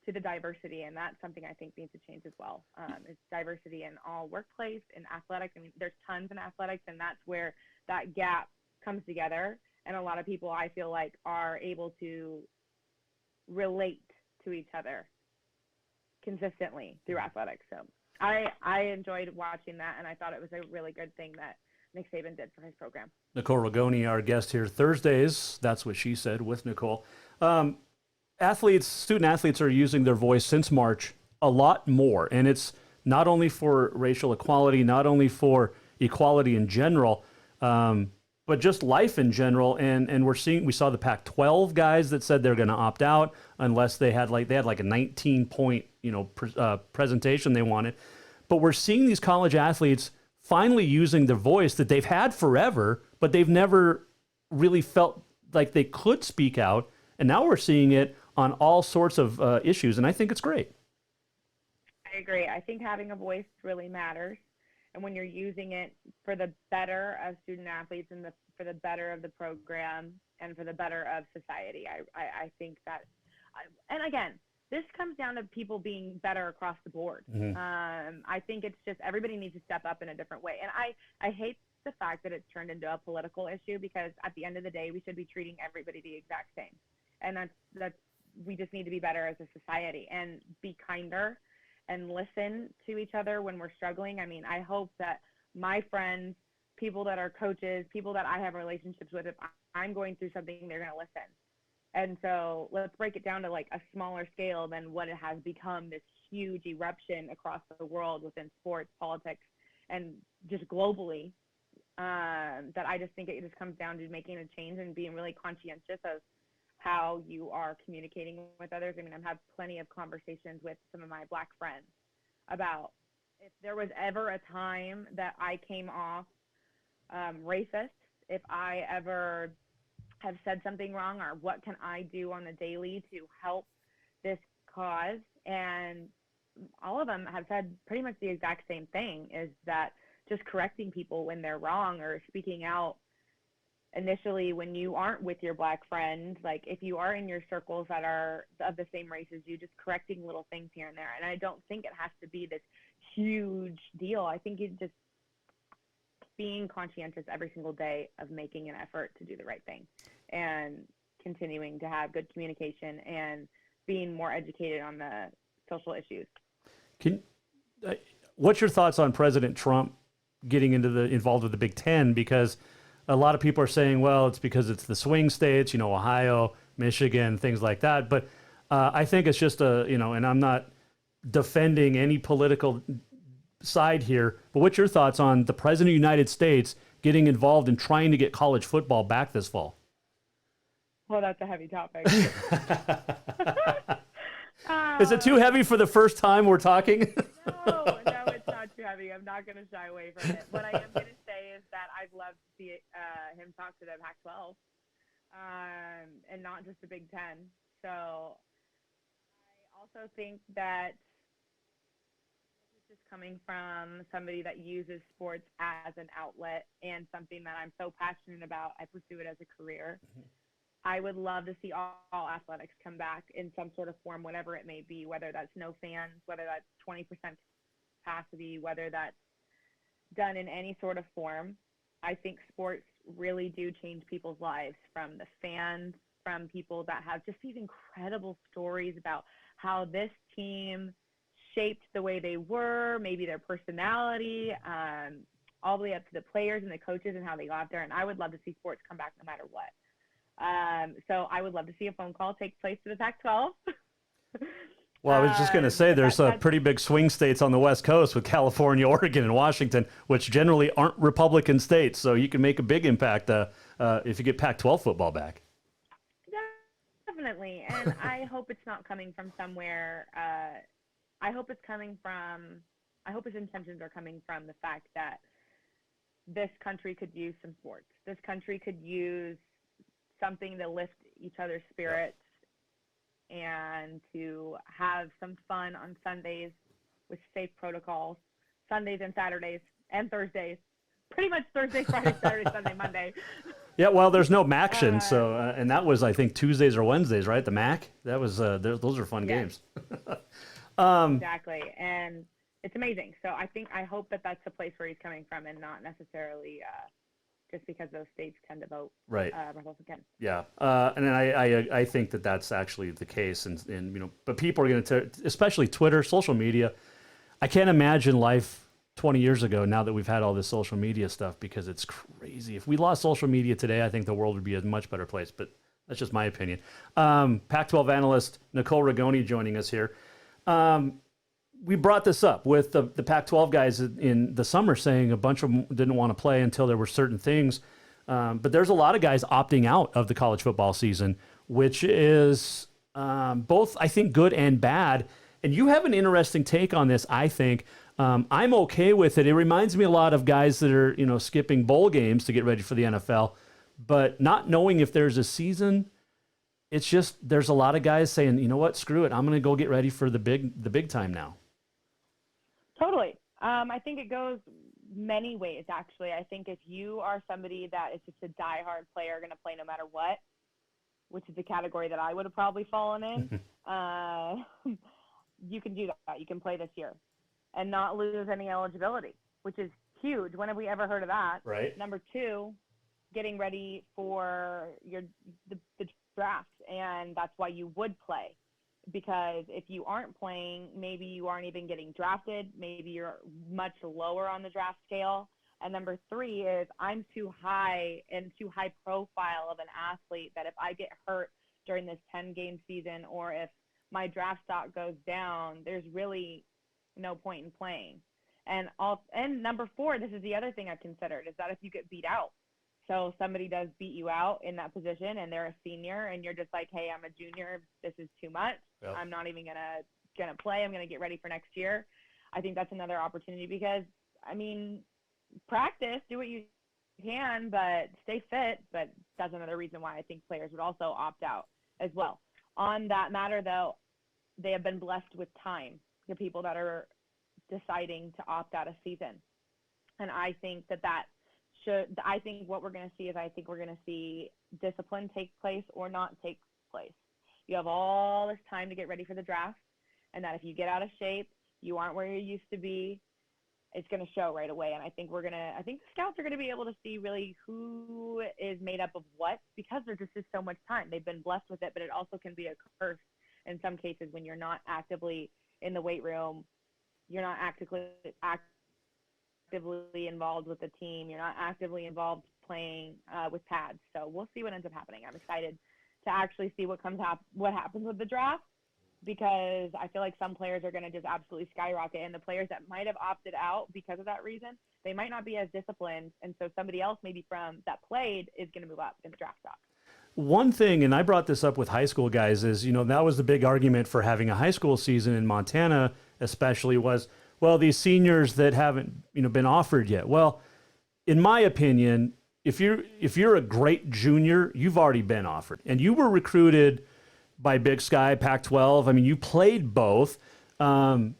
to the diversity, and that's something I think needs to change as well. It's diversity in all workplace, in athletics. I mean, there's tons in athletics, and that's where that gap comes together. And a lot of people, I feel like, are able to relate to each other consistently through athletics. So I enjoyed watching that, and I thought it was a really good thing that Nick Saban did for his program. Nicole Rigoni, our guest here Thursdays. That's what she said with Nicole. Student athletes are using their voice since March a lot more, and it's not only for racial equality, not only for equality in general, but just life in general. And we saw the Pac-12 guys that said they're going to opt out unless they had like a 19-point presentation they wanted. But we're seeing these college athletes finally using their voice that they've had forever, but they've never really felt like they could speak out. And now we're seeing it on all sorts of issues, and I think it's great. I agree. I think having a voice really matters. And when you're using it for the better of student athletes and for the better of the program and for the better of society, I think that, and again, this comes down to people being better across the board. Mm-hmm. I think it's just everybody needs to step up in a different way. And I hate the fact that it's turned into a political issue, because at the end of the day, we should be treating everybody the exact same. And that's we just need to be better as a society and be kinder and listen to each other when we're struggling. I mean, I hope that my friends, people that are coaches, people that I have relationships with, if I'm going through something, they're going to listen. And so let's break it down to like a smaller scale than what it has become, this huge eruption across the world within sports, politics, and just globally, that I just think it just comes down to making a change and being really conscientious of how you are communicating with others. I mean, I've had plenty of conversations with some of my Black friends about if there was ever a time that I came off racist, if I ever have said something wrong, or what can I do on the daily to help this cause. And all of them have said pretty much the exact same thing, is that just correcting people when they're wrong, or speaking out initially when you aren't with your Black friends, like if you are in your circles that are of the same race as you, just correcting little things here and there. And I don't think it has to be this huge deal. I think it's just being conscientious every single day of making an effort to do the right thing and continuing to have good communication and being more educated on the social issues. What's your thoughts on President Trump getting involved with the Big Ten? Because a lot of people are saying, well, it's because it's the swing states, Ohio, Michigan, things like that. But I think it's just and I'm not defending any political side here, but what's your thoughts on the President of the United States getting involved in trying to get college football back this fall? Well, that's a heavy topic. Is it too heavy for the first time we're talking? No, it's not too heavy. I'm not going to shy away from it. What I am going to say is that I'd love to see him talk to the Pac-12 and not just the Big Ten. So I also think that this is coming from somebody that uses sports as an outlet and something that I'm so passionate about. I pursue it as a career. Mm-hmm. I would love to see all athletics come back in some sort of form, whatever it may be, whether that's no fans, whether that's 20% capacity, whether that's done in any sort of form. I think sports really do change people's lives, from the fans, from people that have just these incredible stories about how this team shaped the way they were, maybe their personality, all the way up to the players and the coaches and how they got there. And I would love to see sports come back no matter what. So I would love to see a phone call take place to the Pac-12. Well, I was just going to say there's pretty big swing states on the West Coast with California, Oregon, and Washington, which generally aren't Republican states. So you can make a big impact if you get Pac-12 football back. Definitely. And I hope it's not coming from somewhere. I hope his intentions are coming from the fact that this country could use some sports. This country could use something to lift each other's spirits and to have some fun on Sundays with safe protocols, Sundays and Saturdays and Thursdays, pretty much Thursday, Friday, Saturday, Sunday, Monday. Yeah, well, there's no MACtion, so and that was, I think, Tuesdays or Wednesdays, right? The MAC. That was those are fun games. Exactly, and it's amazing. So I hope that that's the place where he's coming from, and not necessarily just because those states tend to vote right. Republican. Yeah, and then I think that that's actually the case, and but people are going to, especially Twitter, social media. I can't imagine life 20 years ago now that we've had all this social media stuff, because it's crazy. If we lost social media today, I think the world would be a much better place, but that's just my opinion. Pac-12 analyst Nicole Rigoni joining us here. We brought this up with the Pac-12 guys in the summer, saying a bunch of them didn't want to play until there were certain things. But there's a lot of guys opting out of the college football season, which is both, I think, good and bad. And you have an interesting take on this, I think. I'm okay with it. It reminds me a lot of guys that are, skipping bowl games to get ready for the NFL, but not knowing if there's a season. It's just there's a lot of guys saying, you know what, screw it, I'm going to go get ready for the big time now. Totally. I think it goes many ways, actually. I think if you are somebody that is just a diehard player, going to play no matter what, which is the category that I would have probably fallen in, you can do that. You can play this year and not lose any eligibility, which is huge. When have we ever heard of that? Right. Number two, getting ready for the draft, and that's why you would play. Because if you aren't playing, maybe you aren't even getting drafted. Maybe you're much lower on the draft scale. And number three is I'm too high and too high profile of an athlete that if I get hurt during this 10-game season, or if my draft stock goes down, there's really no point in playing. And number four, this is the other thing I've considered, is that if you get beat out, so somebody does beat you out in that position and they're a senior and you're just like, hey, I'm a junior, this is too much. Yep. I'm not even gonna play. I'm gonna get ready for next year. I think that's another opportunity, because practice, do what you can, but stay fit. But that's another reason why I think players would also opt out as well. On that matter, though, they have been blessed with time, the people that are deciding to opt out of season. And I think I think what we're going to see is we're going to see discipline take place or not take place. You have all this time to get ready for the draft, and that if you get out of shape, you aren't where you used to be, it's going to show right away. And I think the scouts are going to be able to see really who is made up of what, because there just is so much time. They've been blessed with it, but it also can be a curse in some cases when you're not actively in the weight room, you're not actively involved with the team, you're not actively involved playing with pads. So we'll see what ends up happening. I'm excited to actually see what happens with the draft, because I feel like some players are going to just absolutely skyrocket, and the players that might have opted out because of that reason, they might not be as disciplined, and so somebody else maybe from that played is going to move up in the draft stock. One thing, and I brought this up with high school guys, is, that was the big argument for having a high school season in Montana, especially, was, well, these seniors that haven't, been offered yet. Well, in my opinion, if you're a great junior, you've already been offered, and you were recruited by Big Sky, Pac-12. You played both. When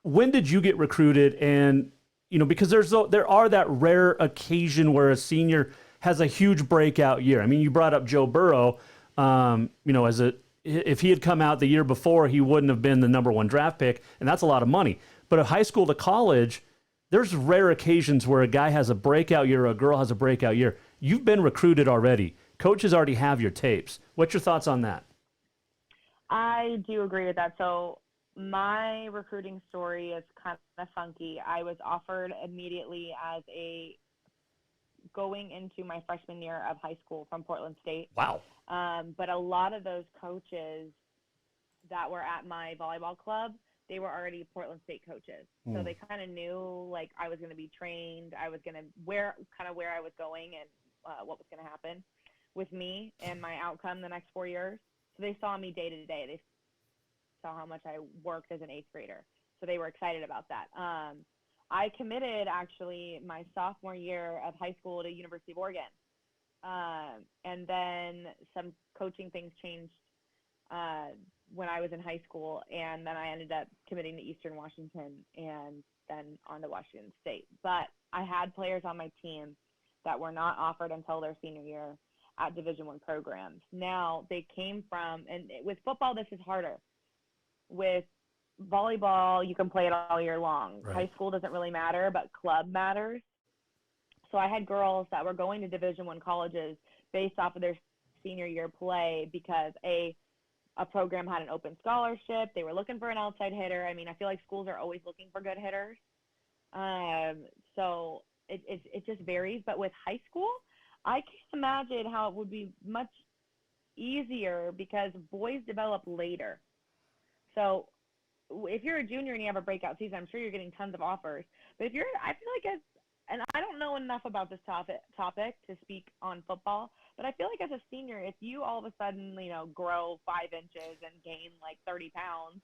did you get recruited? And because there are that rare occasion where a senior has a huge breakout year. You brought up Joe Burrow. If he had come out the year before, he wouldn't have been the number one draft pick, and that's a lot of money. But at high school to college, there's rare occasions where a guy has a breakout year or a girl has a breakout year. You've been recruited already. Coaches already have your tapes. What's your thoughts on that? I do agree with that. So my recruiting story is kind of funky. I was offered immediately as going into my freshman year of high school from Portland State. Wow. But a lot of those coaches that were at my volleyball club, they were already Portland State coaches. So they kind of knew, I was going to be trained. I was going to where I was going and what was going to happen with me and my outcome the next 4 years. So they saw me day to day. They saw how much I worked as an 8th grader. So they were excited about that. I committed actually my sophomore year of high school to University of Oregon. And then some coaching things changed when I was in high school, and then I ended up committing to Eastern Washington and then on to Washington State. But I had players on my team that were not offered until their senior year at Division I programs. Now they came from, and with football, this is harder. With volleyball, you can play it all year long. Right. High school doesn't really matter, but club matters. So I had girls that were going to Division I colleges based off of their senior year play because a program had an open scholarship. They were looking for an outside hitter. I mean, I feel like schools are always looking for good hitters. So it just varies. But with high school, I can't imagine how it would be much easier because boys develop later. So if you're a junior and you have a breakout season, I'm sure you're getting tons of offers. But if you're, I feel like and I don't know enough about this topic to speak on football, but I feel like as a senior, if you all of a sudden, grow 5 inches and gain like 30 pounds,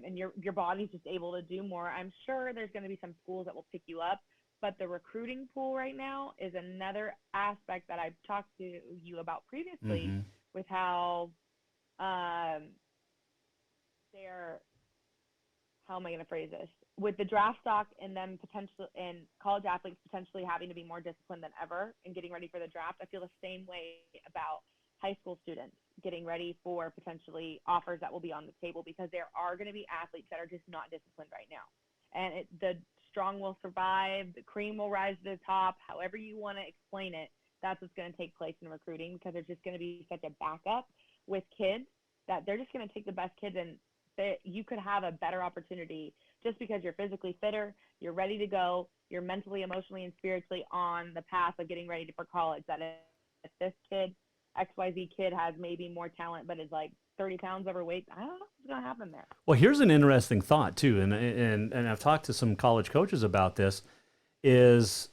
and your body's just able to do more, I'm sure there's going to be some schools that will pick you up. But the recruiting pool right now is another aspect that I've talked to you about previously with how how am I going to phrase this? With the draft stock and then college athletes potentially having to be more disciplined than ever and getting ready for the draft, I feel the same way about high school students getting ready for potentially offers that will be on the table, because there are going to be athletes that are just not disciplined right now. And the strong will survive, the cream will rise to the top, however you want to explain it. That's what's going to take place in recruiting, because there's just going to be such a backup with kids that they're just going to take the best kids, and you could have a better opportunity just because you're physically fitter, you're ready to go, you're mentally, emotionally, and spiritually on the path of getting ready for college. That if this kid, XYZ kid, has maybe more talent but is like 30 pounds overweight, I don't know what's going to happen there. Well, here's an interesting thought too, and I've talked to some college coaches about this, is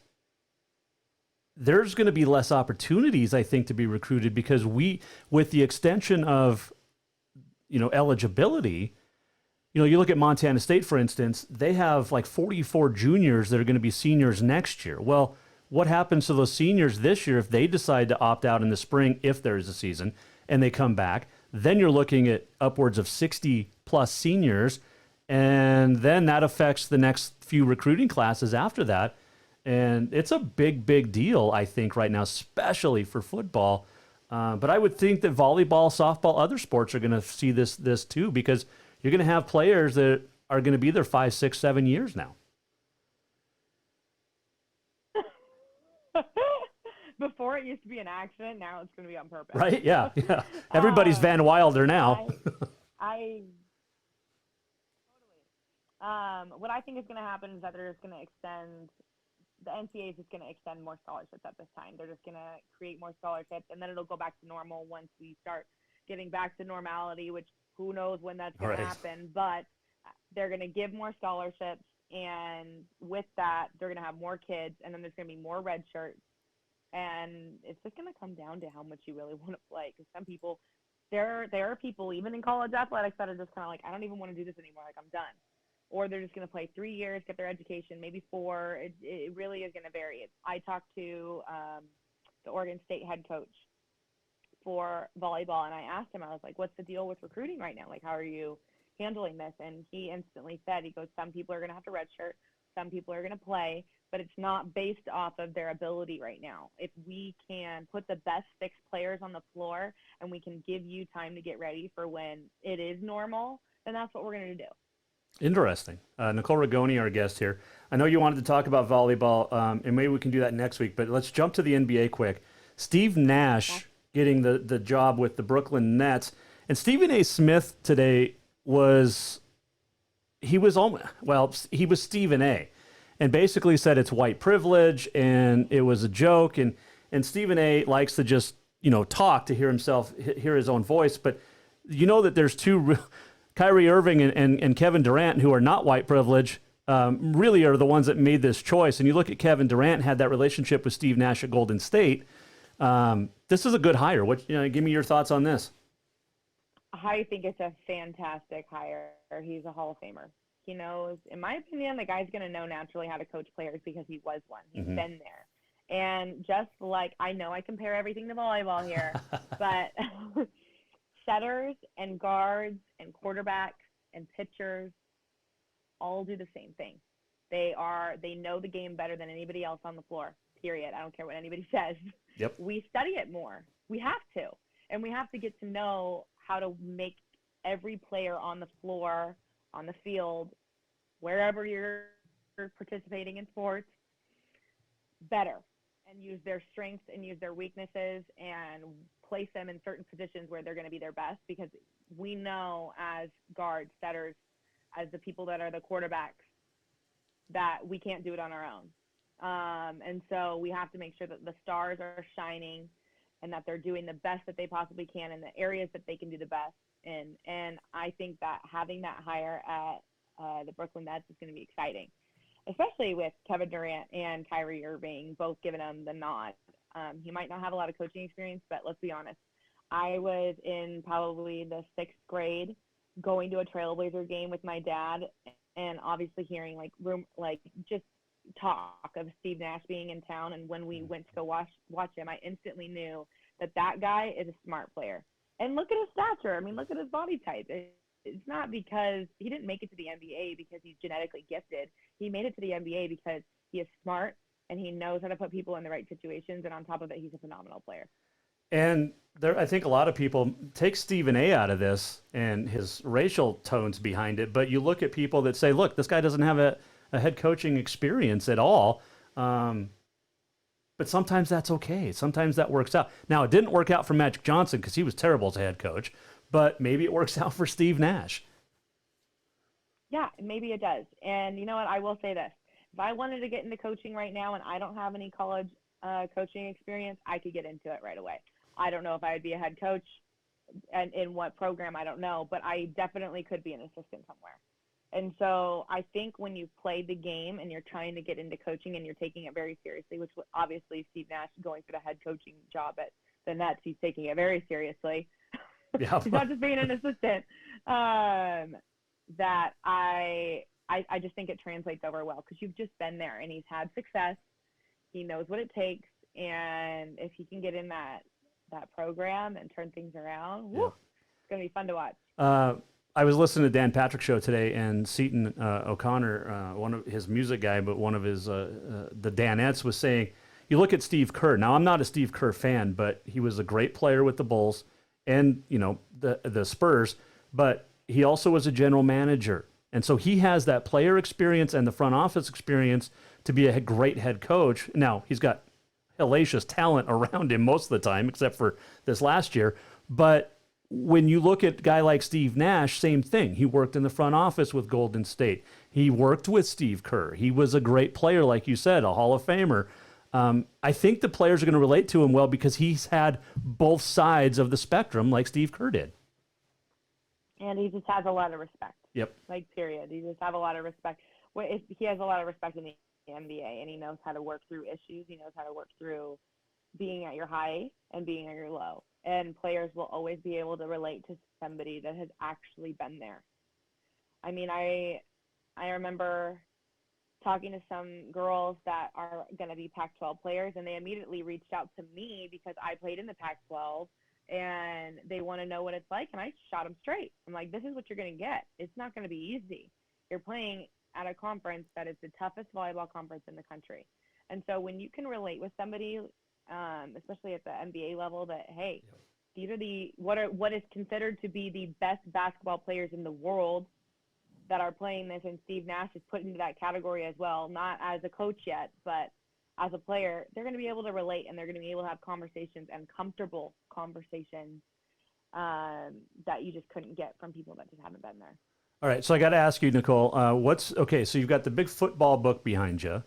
there's going to be less opportunities, I think, to be recruited, because with the extension of, eligibility, you look at Montana State, for instance, they have like 44 juniors that are going to be seniors next year. Well, what happens to those seniors this year if they decide to opt out in the spring, if there is a season, and they come back? Then you're looking at upwards of 60 plus seniors, and then that affects the next few recruiting classes after that. And it's a big, big deal, I think, right now, especially for football. But I would think that volleyball, softball, other sports are going to see this too, because you're going to have players that are going to be there 5, 6, 7 years now. Before it used to be an accident, now it's going to be on purpose. Right? Yeah. Everybody's Van Wilder now. What I think is going to happen is that they're just going to extend. The NCAA is just going to extend more scholarships at this time. They're just going to create more scholarships, and then it'll go back to normal once we start getting back to normality, which who knows when that's going to happen. But they're going to give more scholarships, and with that, they're going to have more kids, and then there's going to be more red shirts. And it's just going to come down to how much you really want to play. Because some people, there are people, even in college athletics, that are just kind of like, I don't even want to do this anymore. Like, I'm done. Or they're just going to play 3 years, get their education, maybe 4. It really is going to vary. I talked to the Oregon State head coach for volleyball, and I asked him, I was like, what's the deal with recruiting right now? Like, how are you handling this? And he instantly said, he goes, some people are going to have to redshirt, some people are going to play, but it's not based off of their ability right now. If we can put the best 6 players on the floor and we can give you time to get ready for when it is normal, then that's what we're going to do. Interesting. Nicole Rigoni, our guest here. I know you wanted to talk about volleyball, and maybe we can do that next week, but let's jump to the NBA quick. Steve Nash getting the job with the Brooklyn Nets. And Stephen A. Smith today was Stephen A. and basically said it's white privilege and it was a joke. And Stephen A. likes to just, talk to hear his own voice. But that there's two Kyrie Irving and Kevin Durant, who are not white privilege, really are the ones that made this choice. And you look at Kevin Durant, had that relationship with Steve Nash at Golden State. This is a good hire. Give me your thoughts on this. I think it's a fantastic hire. He's a Hall of Famer. He knows, in my opinion, the guy's going to know naturally how to coach players because he was one. He's been there. And just like, I know I compare everything to volleyball here, but setters and guards and quarterbacks and pitchers all do the same thing. They know the game better than anybody else on the floor. period. I don't care what anybody says. Yep. We study it more. We have to. And we have to get to know how to make every player on the floor, on the field, wherever you're participating in sports, better, and use their strengths and use their weaknesses and place them in certain positions where they're going to be their best, because we know as guards, setters, as the people that are the quarterbacks, that we can't do it on our own. And so we have to make sure that the stars are shining and that they're doing the best that they possibly can in the areas that they can do the best in. And I think that having that hire at the Brooklyn Nets is going to be exciting, especially with Kevin Durant and Kyrie Irving both giving him the nod. He might not have a lot of coaching experience, but let's be honest. I was in probably the 6th grade going to a Trailblazer game with my dad, and obviously hearing just talk of Steve Nash being in town. And when we went to go watch him, I instantly knew that guy is a smart player. And look at his stature. I mean, look at his body type. It's not because he didn't make it to the NBA because he's genetically gifted. He made it to the NBA because he is smart and he knows how to put people in the right situations. And on top of it, he's a phenomenal player. And I think a lot of people take Stephen A out of this and his racial tones behind it. But you look at people that say, look, this guy doesn't have a head coaching experience at all. But sometimes that's okay. Sometimes that works out. Now, it didn't work out for Magic Johnson because he was terrible as a head coach. But maybe it works out for Steve Nash. Yeah, maybe it does. And you know what? I will say this. If I wanted to get into coaching right now and I don't have any college coaching experience, I could get into it right away. I don't know if I would be a head coach and in what program, I don't know, but I definitely could be an assistant somewhere. And so I think when you play the game and you're trying to get into coaching and you're taking it very seriously, which obviously Steve Nash going for the head coaching job at the Nets, he's taking it very seriously. Yeah. He's not just being an assistant. That I just think it translates over well because you've just been there and he's had success. He knows what it takes, and if he can get in that program and turn things around, woo, it's going to be fun to watch. I was listening to Dan Patrick's show today, and Seton O'Connor, one of his music guy, but one of his the Danettes was saying, you look at Steve Kerr. Now, I'm not a Steve Kerr fan, but he was a great player with the Bulls and the Spurs, but he also was a general manager. And so he has that player experience and the front office experience to be a great head coach. Now, he's got hellacious talent around him most of the time, except for this last year. But when you look at a guy like Steve Nash, same thing. He worked in the front office with Golden State. He worked with Steve Kerr. He was a great player, like you said, a Hall of Famer. I think the players are going to relate to him well because he's had both sides of the spectrum like Steve Kerr did. And he just has a lot of respect. Yep. Like, period. He just have a lot of respect. He has a lot of respect in the NBA, and he knows how to work through issues. He knows how to work through being at your high and being at your low. And players will always be able to relate to somebody that has actually been there. I mean, I remember talking to some girls that are going to be Pac-12 players, and they immediately reached out to me because I played in the Pac-12, and they want to know what it's like, and I shot them straight. I'm like, this is what you're going to get. It's not going to be easy. You're playing at a conference that is the toughest volleyball conference in the country. And so when you can relate with somebody, especially at the NBA level, that, hey, these are what is considered to be the best basketball players in the world that are playing this, and Steve Nash is put into that category as well, not as a coach yet, but as a player, they're going to be able to relate, and they're going to be able to have conversations, and comfortable conversations that you just couldn't get from people that just haven't been there. All right, so I got to ask you, Nicole, okay, so you've got the big football book behind you.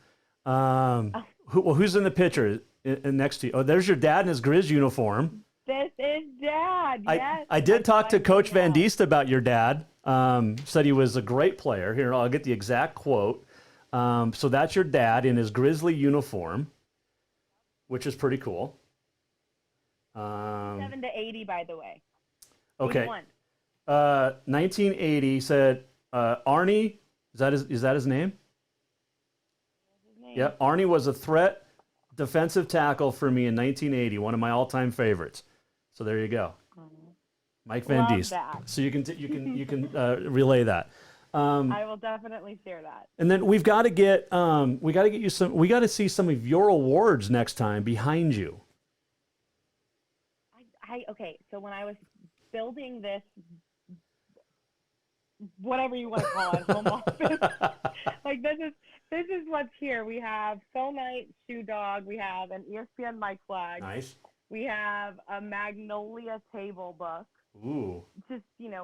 Who's in the picture next to you? Oh, there's your dad in his Grizz uniform. This is Dad, yes. I did talk to Coach Van Diest about your dad. Said he was a great player. Here, I'll get the exact quote. So that's your dad in his Grizzly uniform, which is pretty cool. 7 to 80, by the way. Okay. 81. 1980 said Arnie. Is that his name? Yeah, Arnie was a threat defensive tackle for me in 1980. One of my all-time favorites. So there you go. Mike Van Diest. So you can relay that. I will definitely share that. And then we got to get you some. We got to see some of your awards next time behind you. Okay. So when I was building this, whatever you want to call it, home office, like this is what's here. We have Phil Knight Shoe Dog. We have an ESPN mic flag. Nice. We have a Magnolia table book. Ooh. Just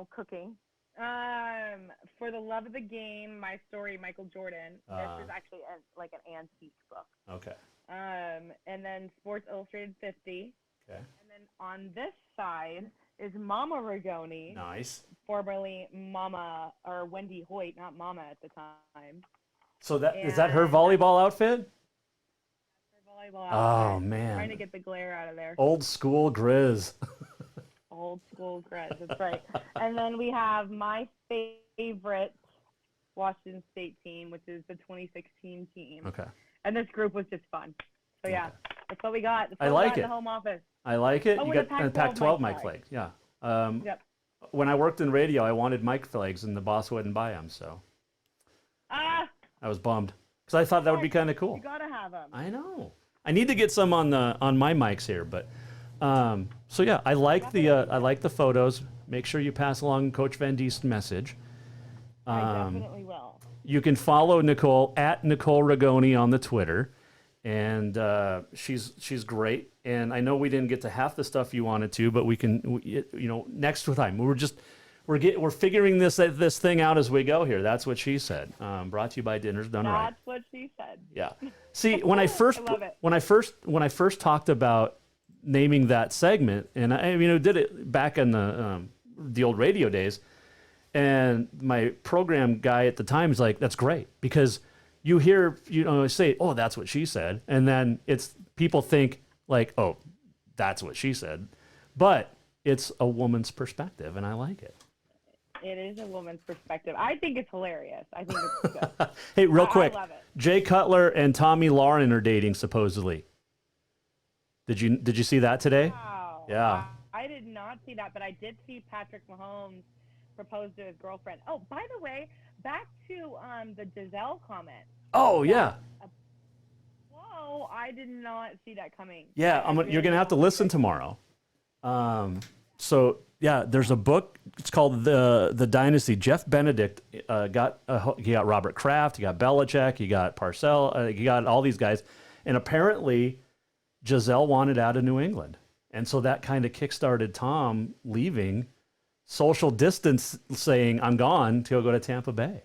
cooking. For the love of the game, my story, Michael Jordan. This is actually like an antique book. Okay. And then Sports Illustrated 50. Okay. And then on this side is Mama Rigoni. Nice. Formerly Mama or Wendy Hoyt, not Mama at the time. So is that her volleyball outfit? Her volleyball Oh outfit. man. Trying to get the glare out of there. Old school Grizz. Old school Grizz, that's right. And then we have my favorite Washington State team, which is the 2016 team. Okay. And this group was just fun. So yeah, that's what we got. That's what I we like got it. in the home office. I like it. Oh, You and got the a Pac-12 mic flag. Yeah. Yep. When I worked in radio, I wanted mic flags, and the boss wouldn't buy them, so I was bummed because I thought that would be kind of cool. You gotta have them. I know. I need to get some on my mics here, but so yeah, I like the photos. Make sure you pass along Coach Van Diest's message. I definitely will. You can follow Nicole at Nicole Rigoni on the Twitter, and she's great. And I know we didn't get to half the stuff you wanted to, but we can, next time. We're figuring this thing out as we go here. That's what she said. Brought to you by Dinner's Done Right. That's what she said. Yeah. See, when I first when I first talked about naming that segment, and I did it back in the old radio days, and my program guy at the time is like, "That's great," because you hear say, "Oh, that's what she said," and then people think like, "Oh, that's what she said," but it's a woman's perspective, and I like it. It is a woman's perspective. I think it's hilarious. I think it's good. Hey, real quick, I love it. Jay Cutler and Tommy Lauren are dating supposedly. Did you see that today? Wow. Yeah. I did not see that, but I did see Patrick Mahomes propose to his girlfriend. Oh, by the way, back to the Giselle comment. Oh yeah. Whoa, I did not see that coming. Yeah, you're gonna have to listen tomorrow. So yeah, there's a book. It's called the Dynasty. Jeff Benedict he got Robert Kraft, he got Belichick, he got Parcells, he got all these guys, and apparently Giselle wanted out of New England, and so that kind of kickstarted Tom leaving, social distance, saying I'm gone to go to Tampa Bay.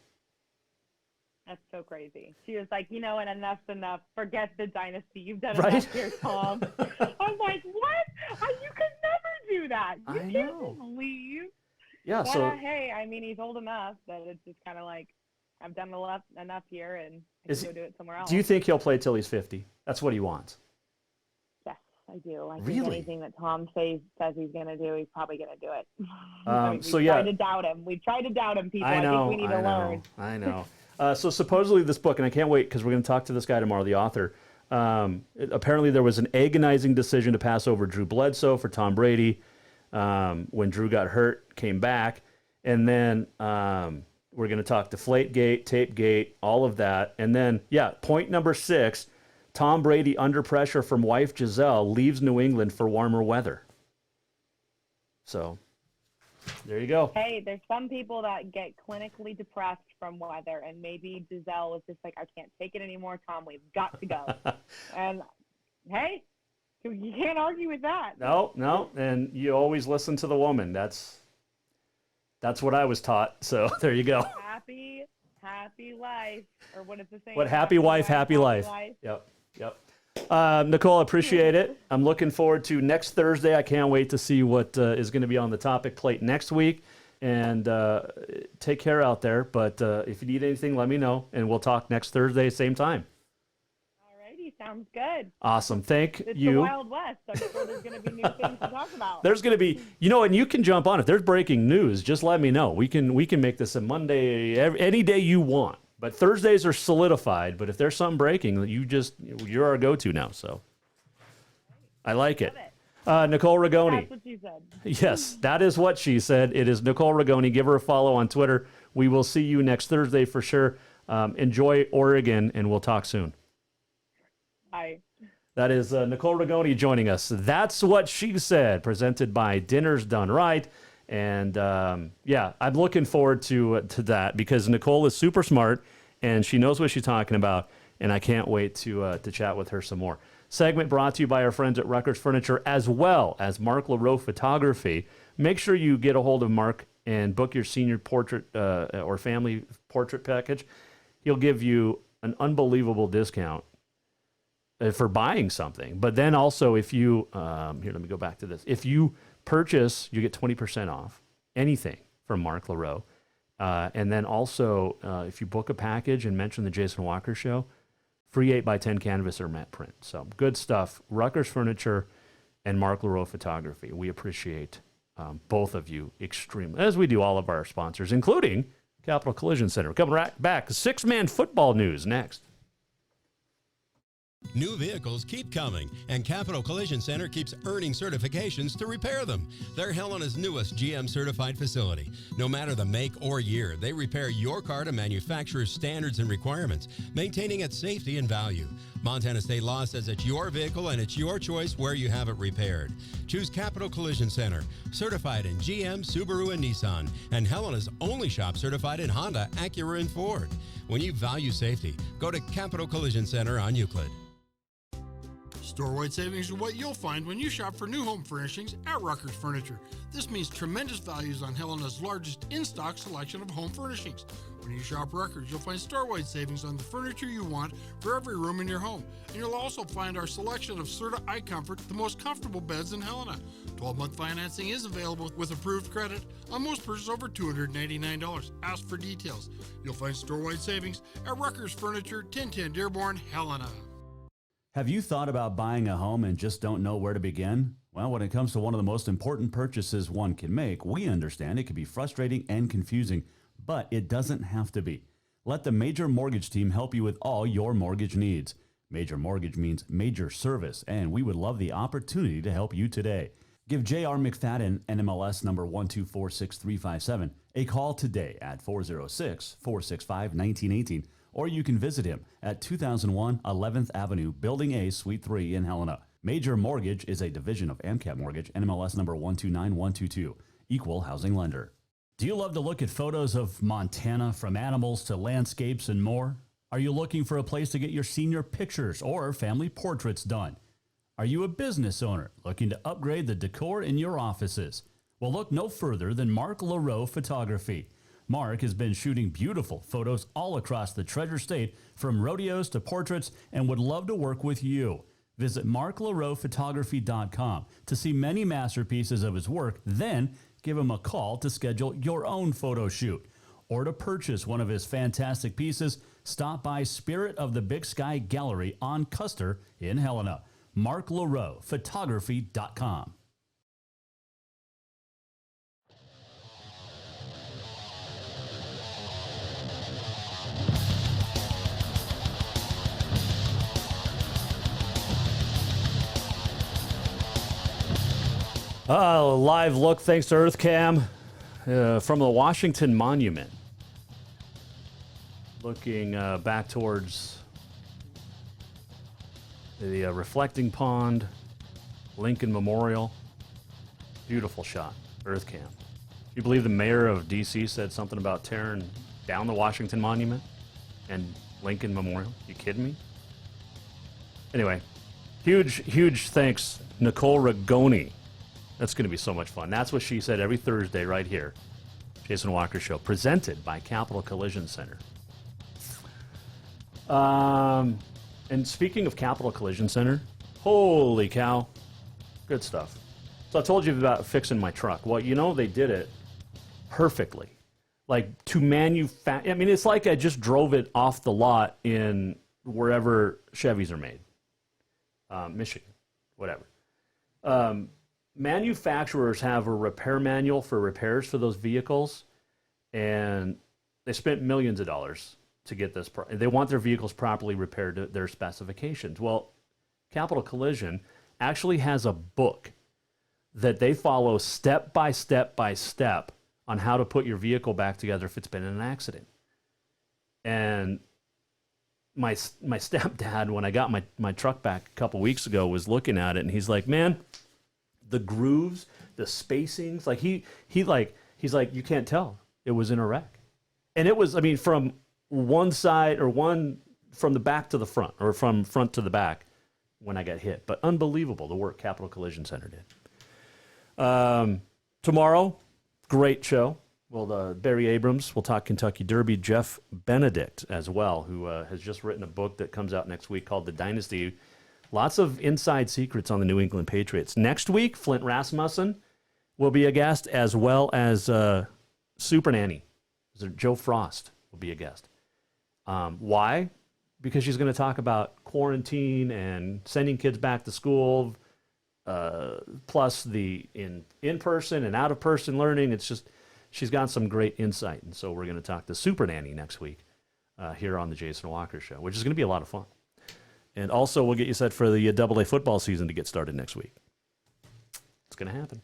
That's so crazy. She was like, and enough's enough. Forget the dynasty. You've done Right? enough here, Tom. I'm like, what? You could never do that. You I can't know. just leave. Yeah. But, So hey, he's old enough that it's just kind of like, I've done enough here, and I can go do it somewhere else. do you think he'll play till he's 50? That's what he wants. Yes, I do. I Really? think anything that Tom says he's going to do, he's probably going to do it. So yeah. Tried to doubt him. We've tried to doubt him, people. I know. I think we need to learn. I know. So supposedly this book, and I can't wait because we're going to talk to this guy tomorrow, the author. Apparently there was an agonizing decision to pass over Drew Bledsoe for Tom Brady when Drew got hurt, came back. And then we're going to talk Deflategate, Tapegate, all of that. And then, point number 6, Tom Brady under pressure from wife Giselle leaves New England for warmer weather. So there you go. Hey, there's some people that get clinically depressed from weather, and maybe Giselle was just like, I can't take it anymore, Tom. We've got to go. And, hey, you can't argue with that. No, and you always listen to the woman. That's what I was taught. So there you go. Happy life, or what is the saying? What happy wife, happy life. Yep. Nicole, appreciate it. I'm looking forward to next Thursday. I can't wait to see what is going to be on the topic plate next week. And take care out there. But if you need anything, let me know, and we'll talk next Thursday, same time. Alrighty, sounds good. Awesome. Thank It's you. the Wild West. I'm sure there's going to be new things to talk about. There's going to be, and you can jump on. If there's breaking news, just let me know. We can make this a Monday, any day you want. But Thursdays are solidified. But if there's something breaking, you're our go-to now. So I like it. Nicole Rigoni. That's what she said. Yes, that is what she said. It is Nicole Rigoni. Give her a follow on Twitter. We will see you next Thursday for sure. Enjoy Oregon, and we'll talk soon. Bye. That is Nicole Rigoni joining us. That's what she said, presented by Dinner's Done Right. And yeah, I'm looking forward to that because Nicole is super smart and she knows what she's talking about. And I can't wait to chat with her some more. Segment brought to you by our friends at Rucker's Furniture, as well as Mark LaRoe Photography. Make sure you get a hold of Mark and book your senior portrait or family portrait package. He'll give you an unbelievable discount for buying something. But then also if you, here, let me go back to this. If you purchase, you get 20% off anything from Mark LaRoe. And then also, if you book a package and mention the Jason Walker Show, free 8x10 canvas or matte print. So good stuff. Rucker's Furniture and Mark LaRoe Photography. We appreciate both of you extremely, as we do all of our sponsors, including Capital Collision Center. Coming right back, six-man football news next. New vehicles keep coming, and Capital Collision Center keeps earning certifications to repair them. They're Helena's newest GM-certified facility. No matter the make or year, they repair your car to manufacturer's standards and requirements, maintaining its safety and value. Montana state law says it's your vehicle and it's your choice where you have it repaired. Choose Capital Collision Center, certified in GM, Subaru, and Nissan, and Helena's only shop certified in Honda, Acura, and Ford. When you value safety, go to Capital Collision Center on Euclid. Store-wide savings are what you'll find when you shop for new home furnishings at Rucker's Furniture. This means tremendous values on Helena's largest in-stock selection of home furnishings. When you shop Rucker's, you'll find store-wide savings on the furniture you want for every room in your home. And you'll also find our selection of Serta iComfort, the most comfortable beds in Helena. 12-month financing is available with approved credit on most purchases over $299. Ask for details. You'll find store-wide savings at Rucker's Furniture, 1010 Dearborn, Helena. Have you thought about buying a home and just don't know where to begin? Well, when it comes to one of the most important purchases one can make, we understand it can be frustrating and confusing, but it doesn't have to be. Let the Major Mortgage team help you with all your mortgage needs. Major Mortgage means major service, and we would love the opportunity to help you today. Give J.R. McFadden, NMLS number 1246357, a call today at 406-465-1918. Or you can visit him at 2001 11th Avenue, Building A, Suite 3 in Helena. Major Mortgage is a division of AMCAP Mortgage, NMLS number 129122, equal housing lender. Do you love to look at photos of Montana, from animals to landscapes and more? Are you looking for a place to get your senior pictures or family portraits done? Are you a business owner looking to upgrade the decor in your offices? Well, look no further than Mark LaRoe Photography. Mark has been shooting beautiful photos all across the Treasure State, from rodeos to portraits, and would love to work with you. Visit marklaroephotography.com to see many masterpieces of his work, then give him a call to schedule your own photo shoot. Or to purchase one of his fantastic pieces, stop by Spirit of the Big Sky Gallery on Custer in Helena. marklaroephotography.com. Live look, thanks to EarthCam, from the Washington Monument. Looking back towards the reflecting pond, Lincoln Memorial. Beautiful shot, EarthCam. You believe the mayor of D.C. said something about tearing down the Washington Monument and Lincoln Memorial? You kidding me? Anyway, huge thanks, Nicole Rigoni. That's going to be so much fun. That's what she said every Thursday right here. Jason Walker Show, presented by Capital Collision Center. And speaking of Capital Collision Center, holy cow, good stuff. So I told you about fixing my truck. Well, you know, they did it perfectly. Like, to manufacture, I mean, it's like I just drove it off the lot in wherever Chevys are made. Michigan, whatever. Manufacturers have a repair manual for repairs for those vehicles, and they spent millions of dollars to get this. They want their vehicles properly repaired to their specifications. Well, Capital Collision actually has a book that they follow step by step by step on how to put your vehicle back together if it's been in an accident. And my stepdad, when I got my truck back a couple weeks ago, was looking at it, and he's like, man, the grooves, the spacings, like he's like, you can't tell it was in a wreck. And it was, I mean, from one side or from the back to the front, or from front to the back when I got hit. But unbelievable the work Capital Collision Center did. Tomorrow, great show. Well, Barry Abrams will talk Kentucky Derby. Jeff Benedict as well, who has just written a book that comes out next week called The Dynasty. Lots of inside secrets on the New England Patriots. Next week, Flint Rasmussen will be a guest, as well as Super Nanny. Joe Frost will be a guest. Why? Because she's going to talk about quarantine and sending kids back to school, plus the in-person and out-of-person learning. It's just, she's got some great insight. And so we're going to talk to Super Nanny next week here on the Jason Walker Show, which is going to be a lot of fun. And also, we'll get you set for the AA football season to get started next week. It's going to happen.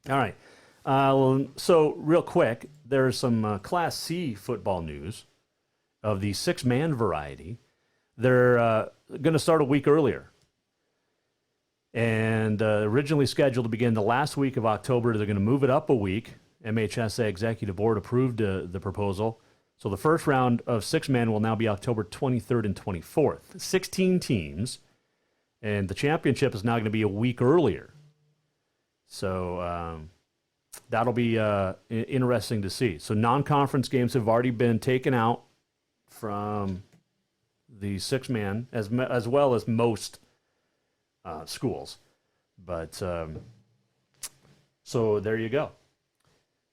All right. So real quick, there's some Class C football news of the 6-man variety. They're going to start a week earlier. And originally scheduled to begin the last week of October. They're going to move it up a week. MHSA Executive Board approved the proposal. So the first round of 6-man will now be October 23rd and 24th. 16 teams. And the championship is now going to be a week earlier. So that'll be interesting to see. So non-conference games have already been taken out from the 6-man, as well as most schools. But so there you go.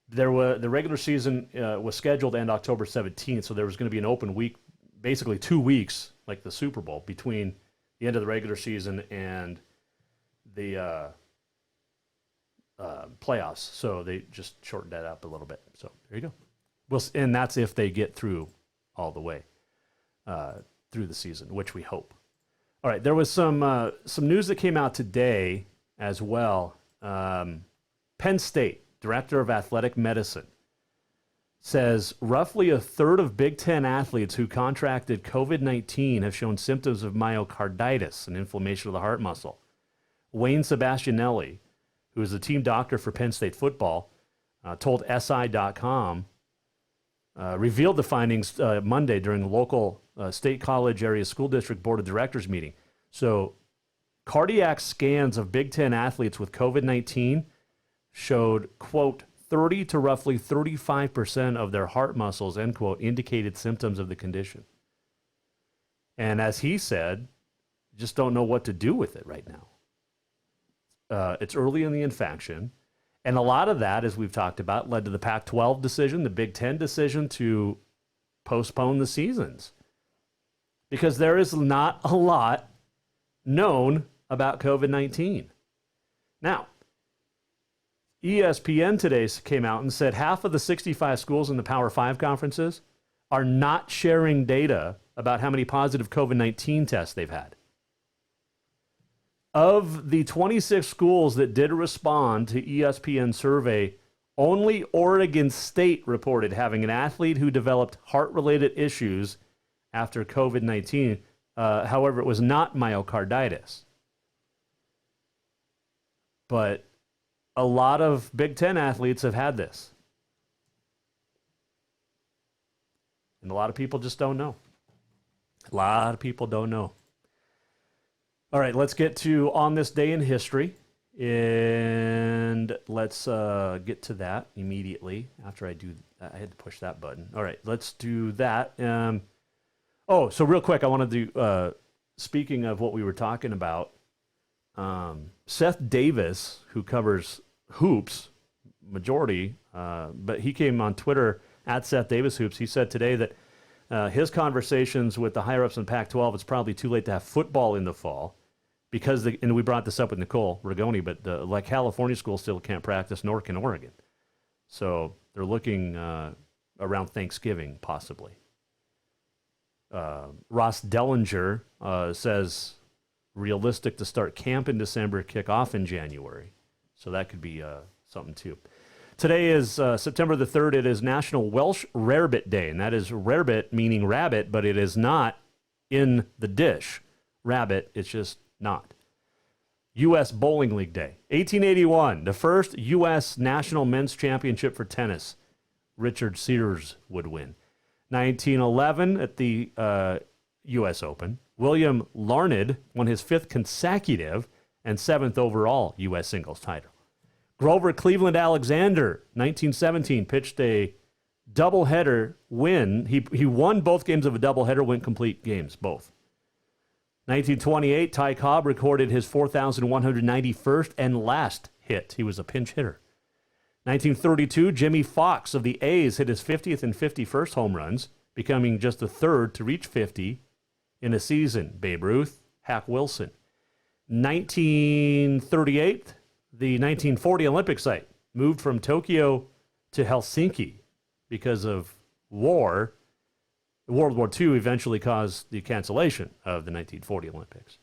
The regular season was scheduled to end October 17th, so there was going to be an open week, basically 2 weeks, like the Super Bowl, between the end of the regular season and the playoffs. So they just shortened that up a little bit. So there you go. And that's if they get through all the way through the season, which we hope. All right, there was some news that came out today as well. Penn State Director of Athletic Medicine says roughly a third of Big Ten athletes who contracted COVID-19 have shown symptoms of myocarditis, an inflammation of the heart muscle. Wayne Sebastianelli, who is the team doctor for Penn State football, told SI.com, revealed the findings Monday during the local State College Area School District Board of Directors meeting. So cardiac scans of Big Ten athletes with COVID-19 showed, quote, 30 to roughly 35% of their heart muscles, end quote, indicated symptoms of the condition. And as he said, just don't know what to do with it right now. It's early in the infection. And a lot of that, as we've talked about, led to the Pac-12 decision, the Big Ten decision to postpone the seasons. Because there is not a lot known about COVID-19. Now, ESPN today came out and said half of the 65 schools in the Power 5 conferences are not sharing data about how many positive COVID-19 tests they've had. Of the 26 schools that did respond to ESPN's survey, only Oregon State reported having an athlete who developed heart-related issues after COVID-19. However, it was not myocarditis. But a lot of Big Ten athletes have had this. And a lot of people just don't know. A lot of people don't know. All right, let's get to On This Day in History. And let's get to that immediately after I do that. I had to push that button. All right, let's do that. So real quick, I wanted to, speaking of what we were talking about, Seth Davis, who covers hoops, majority, but he came on Twitter at Seth Davis Hoops. He said today that his conversations with the higher-ups in Pac-12, it's probably too late to have football in the fall because, and we brought this up with Nicole Rigoni, but like California schools still can't practice, nor can Oregon. So they're looking around Thanksgiving, possibly. Ross Dellinger says realistic to start camp in December, kick off in January. So that could be something too. Today is September the 3rd. It is National Welsh Rarebit Day, and that is rarebit meaning rabbit, but it is not in the dish. Rabbit, it's just not. U.S. Bowling League Day. 1881, the first U.S. National Men's Championship for tennis. Richard Sears would win. 1911, at the U.S. Open, William Larned won his 5th consecutive and 7th overall U.S. singles title. Grover Cleveland Alexander, 1917, pitched a doubleheader win. He won both games of a doubleheader, went complete games, both. 1928, Ty Cobb recorded his 4,191st and last hit. He was a pinch hitter. 1932, Jimmy Fox of the A's hit his 50th and 51st home runs, becoming just the third to reach 50 in a season. Babe Ruth, Hack Wilson. 1938, the 1940 Olympic site moved from Tokyo to Helsinki because of war. World War II eventually caused the cancellation of the 1940 Olympics.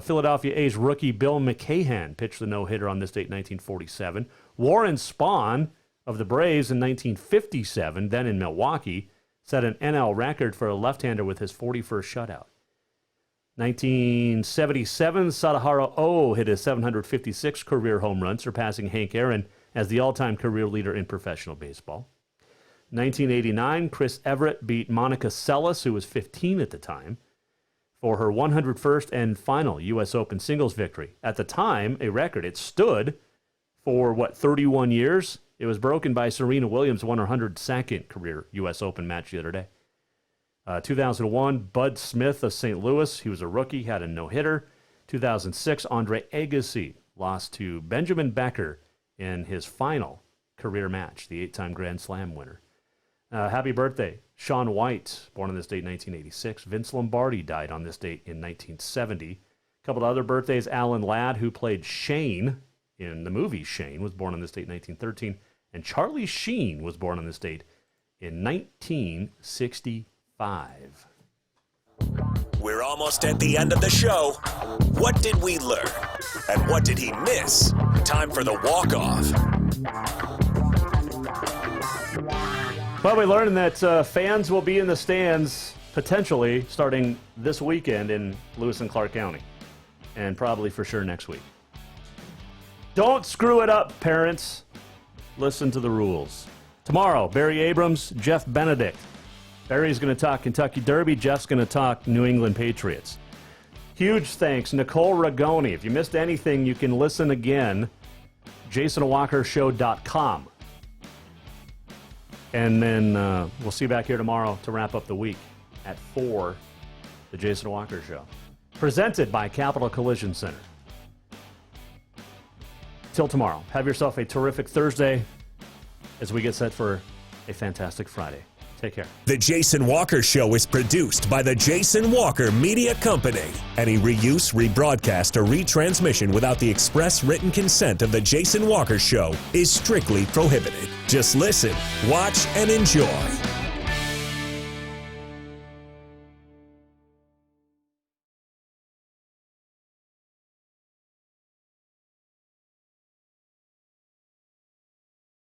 Philadelphia A's rookie Bill McCahan pitched the no-hitter on this date, 1947. Warren Spahn of the Braves in 1957, then in Milwaukee, set an NL record for a left-hander with his 41st shutout. 1977, Sadaharu Oh hit his 756th career home run, surpassing Hank Aaron as the all-time career leader in professional baseball. 1989, Chris Everett beat Monica Seles, who was 15 at the time, for her 101st and final U.S. Open singles victory. At the time, a record. It stood for, 31 years? It was broken by Serena Williams, won her 102nd career U.S. Open match the other day. 2001, Bud Smith of St. Louis. He was a rookie, had a no-hitter. 2006, Andre Agassi lost to Benjamin Becker in his final career match, the 8-time Grand Slam winner. Happy birthday, Shaun White, born on this date in 1986. Vince Lombardi died on this date in 1970. A couple of other birthdays, Alan Ladd, who played Shane in the movie Shane, was born on this date in 1913. And Charlie Sheen was born on this date in 1965. We're almost at the end of the show. What did we learn? And what did he miss? Time for the walk-off. Well, we learned that fans will be in the stands potentially starting this weekend in Lewis and Clark County, and probably for sure next week. Don't screw it up, parents. Listen to the rules. Tomorrow, Barry Abrams, Jeff Benedict. Barry's going to talk Kentucky Derby. Jeff's going to talk New England Patriots. Huge thanks, Nicole Rigoni. If you missed anything, you can listen again, JasonWalkerShow.com. And then we'll see you back here tomorrow to wrap up the week at 4, the Jason Walker Show. Presented by Capital Collision Center. Till tomorrow, have yourself a terrific Thursday as we get set for a fantastic Friday. Take care. The Jason Walker Show is produced by the Jason Walker Media Company. Any reuse, rebroadcast, or retransmission without the express written consent of the Jason Walker Show is strictly prohibited. Just listen, watch, and enjoy.